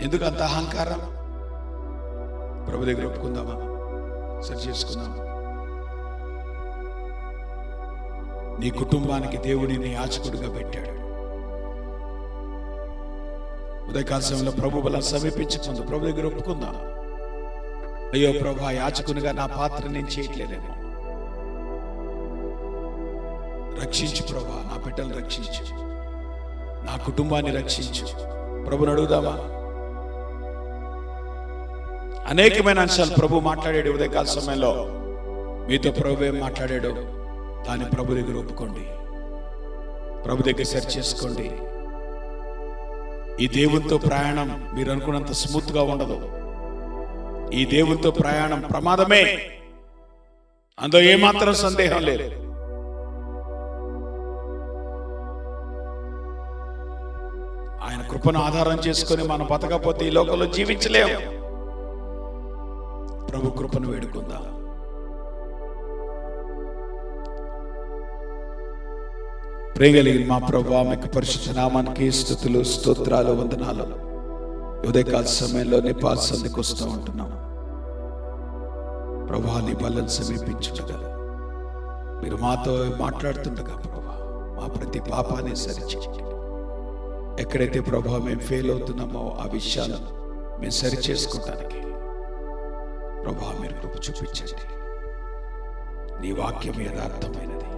ఎందుకు అంత అహంకారం? ప్రభు దగ్గర ఒప్పుకుందామా? సరి చేసుకుందామా? నీ కుటుంబానికి దేవుడిని యాజకుడిగా పెట్టాడు. ఉదయకాల సమయంలో ప్రభు బల సమీపించుకుందాం. ప్రభు దగ్గర ఒప్పుకుందాం. అయ్యో ప్రభు, యాజకునిగా నా పాత్ర నేను చేయట్లేదేమో. రక్షించు ప్రభా, నా బిడ్డలు రక్షించు, నా కుటుంబాన్ని రక్షించు. ప్రభుని అడుగుదామా? అనేకమైన అంశాలు ప్రభు మాట్లాడాడు. ఉదయకాల సమయంలో మీతో ప్రభు ఏం మాట్లాడాడు దాన్ని ప్రభు దగ్గర ఒప్పుకోండి. ప్రభు దగ్గర సెర్చ్ చేసుకోండి. ఈ దేవునితో ప్రయాణం మీరు అనుకున్నంత స్మూత్ గా ఉండదు. ఈ దేవునితో ప్రయాణం ప్రమాదమే, అందులో ఏమాత్రం సందేహం లేదు. ఆయన కృపను ఆధారం చేసుకొని మనం బతకపోతే ఈ లోకంలో జీవించలేము. ప్రభు కృపను వేడుకుందాం. ప్రేగలిగిన మా ప్రభువా, మీకు పరిశుద్ధ నామానికి స్తుతులు, స్తోత్రాలు, వందనాలు. ఉదయకాల సమయంలో నీ పాద సన్నిధికి వస్తూ ఉంటున్నాం. ప్రభువా, నీ బలను సమీపించుటగా మీరు మాతో మాట్లాడుతుండగా ప్రభువా, మా ప్రతి పాపాన్ని సరిచేయండి. ఎక్కడైతే ప్రభువా మేము ఫెయిల్ అవుతున్నామో ఆ విషయాలను మేము సరి చేసుకోవటానికి ప్రభువా మీరు కృప చూపించండి. నీ వాక్యం యథార్థమైనది,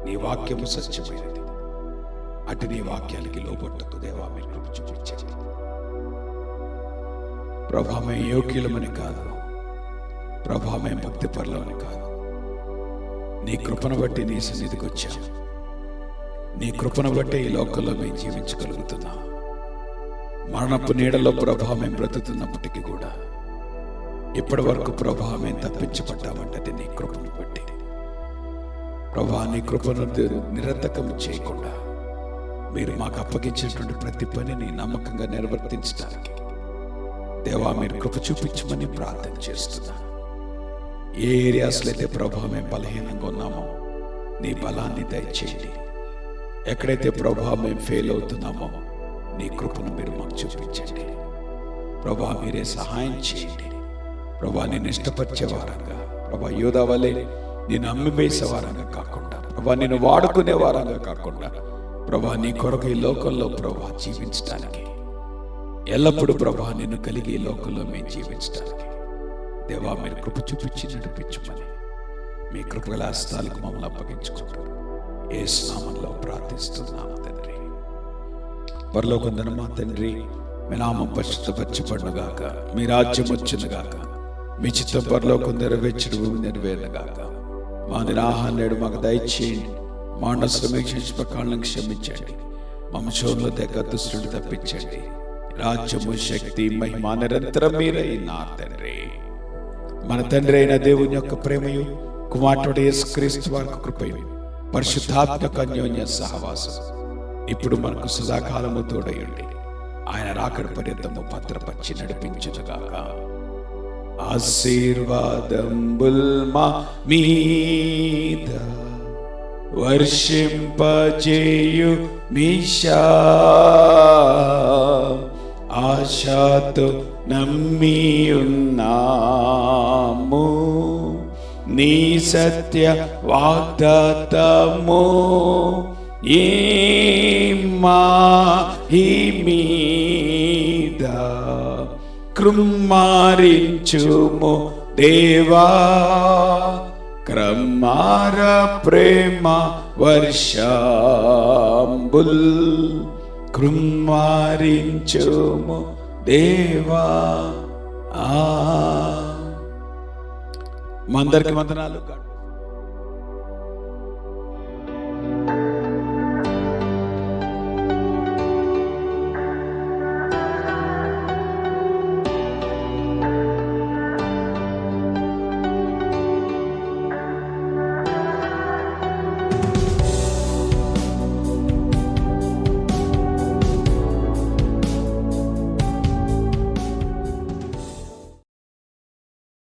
నీ వాక్యము సత్యమైనది. అటు నీ వాక్యాలకి లోబట్టకు దేవా మీరు కృప చూపించండి. ప్రభా మేము యోగ్యులమని కాదు, ప్రభా మేము భక్తి పరులమని కాదు, నీ కృపను బట్టి నీ సన్నిధికి వచ్చాము. నీ కృపను బట్టి ఈ లోకంలో మేము జీవించగలుగుతున్నాం. మరణపు నీడలో ప్రభా మేము బ్రతుకుతున్నప్పటికీ కూడా ఇప్పటి వరకు ప్రభా మేము తప్పించబడ్డామంటే నీ కృపను బట్టి. ప్రభా నీ కృపను నిరర్థకం చేయకుండా మీరు మాకు అప్పగించినటువంటి ప్రతి పనిని నమ్మకంగా నిర్వర్తించడానికి దేవా మీరు కృప చూపించమని ప్రార్థన చేస్తున్నాను. ఏ ఏరియాస్లో అయితే ప్రభా మేము బలహీనంగా ఉన్నామో నీ బలాన్ని దయచేయండి. ఎక్కడైతే ప్రభా మేము ఫెయిల్ అవుతున్నామో నీ కృపను మీరు మాకు చూపించండి. ప్రభా మీరే సహాయం చేయండి. ప్రభా నేను ఇష్టపరిచే వారంగా, ప్రభా యోధా వలె నేను అమ్మివేసే వారంగా కాకుండా, ప్రభా నేను వాడుకునే వారంగా కాకుండా, ప్రభా నీ కొరకు ఈ లోకంలో ప్రభా జీవించడానికి, ఎల్లప్పుడూ ప్రభా నిన్ను కలిగి ఈ లోకంలో మేము జీవించడానికి దేవా మీరు కృప చూపించి నడిపించమని మీ కృపగల హస్తాలకు మమ్మల్ని అప్పగించుకుంటూ యేసు నామములో ప్రార్థిస్తున్నాము తండ్రి. పరలోకమందున్న మా తండ్రి, మీ నామం పరిశుద్ధపరచబడునుగాక, మీ రాజ్యం వచ్చునుగాక, మీ చిత్తం పరలోకం నెరవేర్చుడు భూమి నెరవేరునుగాక. మా ఆహారం నేడు మాకు దయచేయండి, మా సమీక్షించి ప్రకారం క్షమించండి, మమ్మ శోధనలో దగ్గర దుష్టుడు తప్పించండి. రాజ్యము శక్తి మహిమ నిరంతరం మీరైన తండ్రి. మన తండ్రి అయిన దేవుని యొక్క ప్రేమయు కుమారుడు యేసుక్రీస్తు వారి కృపయు పరిశుద్ధాత్మక అన్యోన్య సహవాసం ఇప్పుడు మనకు సదాకాలము తోడయుండి ఆయన రాకడ పర్యంతము భద్రపరిచి నడిపించునుగాక. ఆశీర్వాదంబుల్ మా మీద వర్షింపజేయు మీషా, ఆశతో నమ్మి ఉన్నాము నీ సత్య వాగ్దాతము. ఏమా ఈ మీద కృమ్మారించుము దేవా, క్రమార ప్రేమ వర్షంబుల్ కృమ్మారించుము దేవా. మా అందరికి వందనాలు.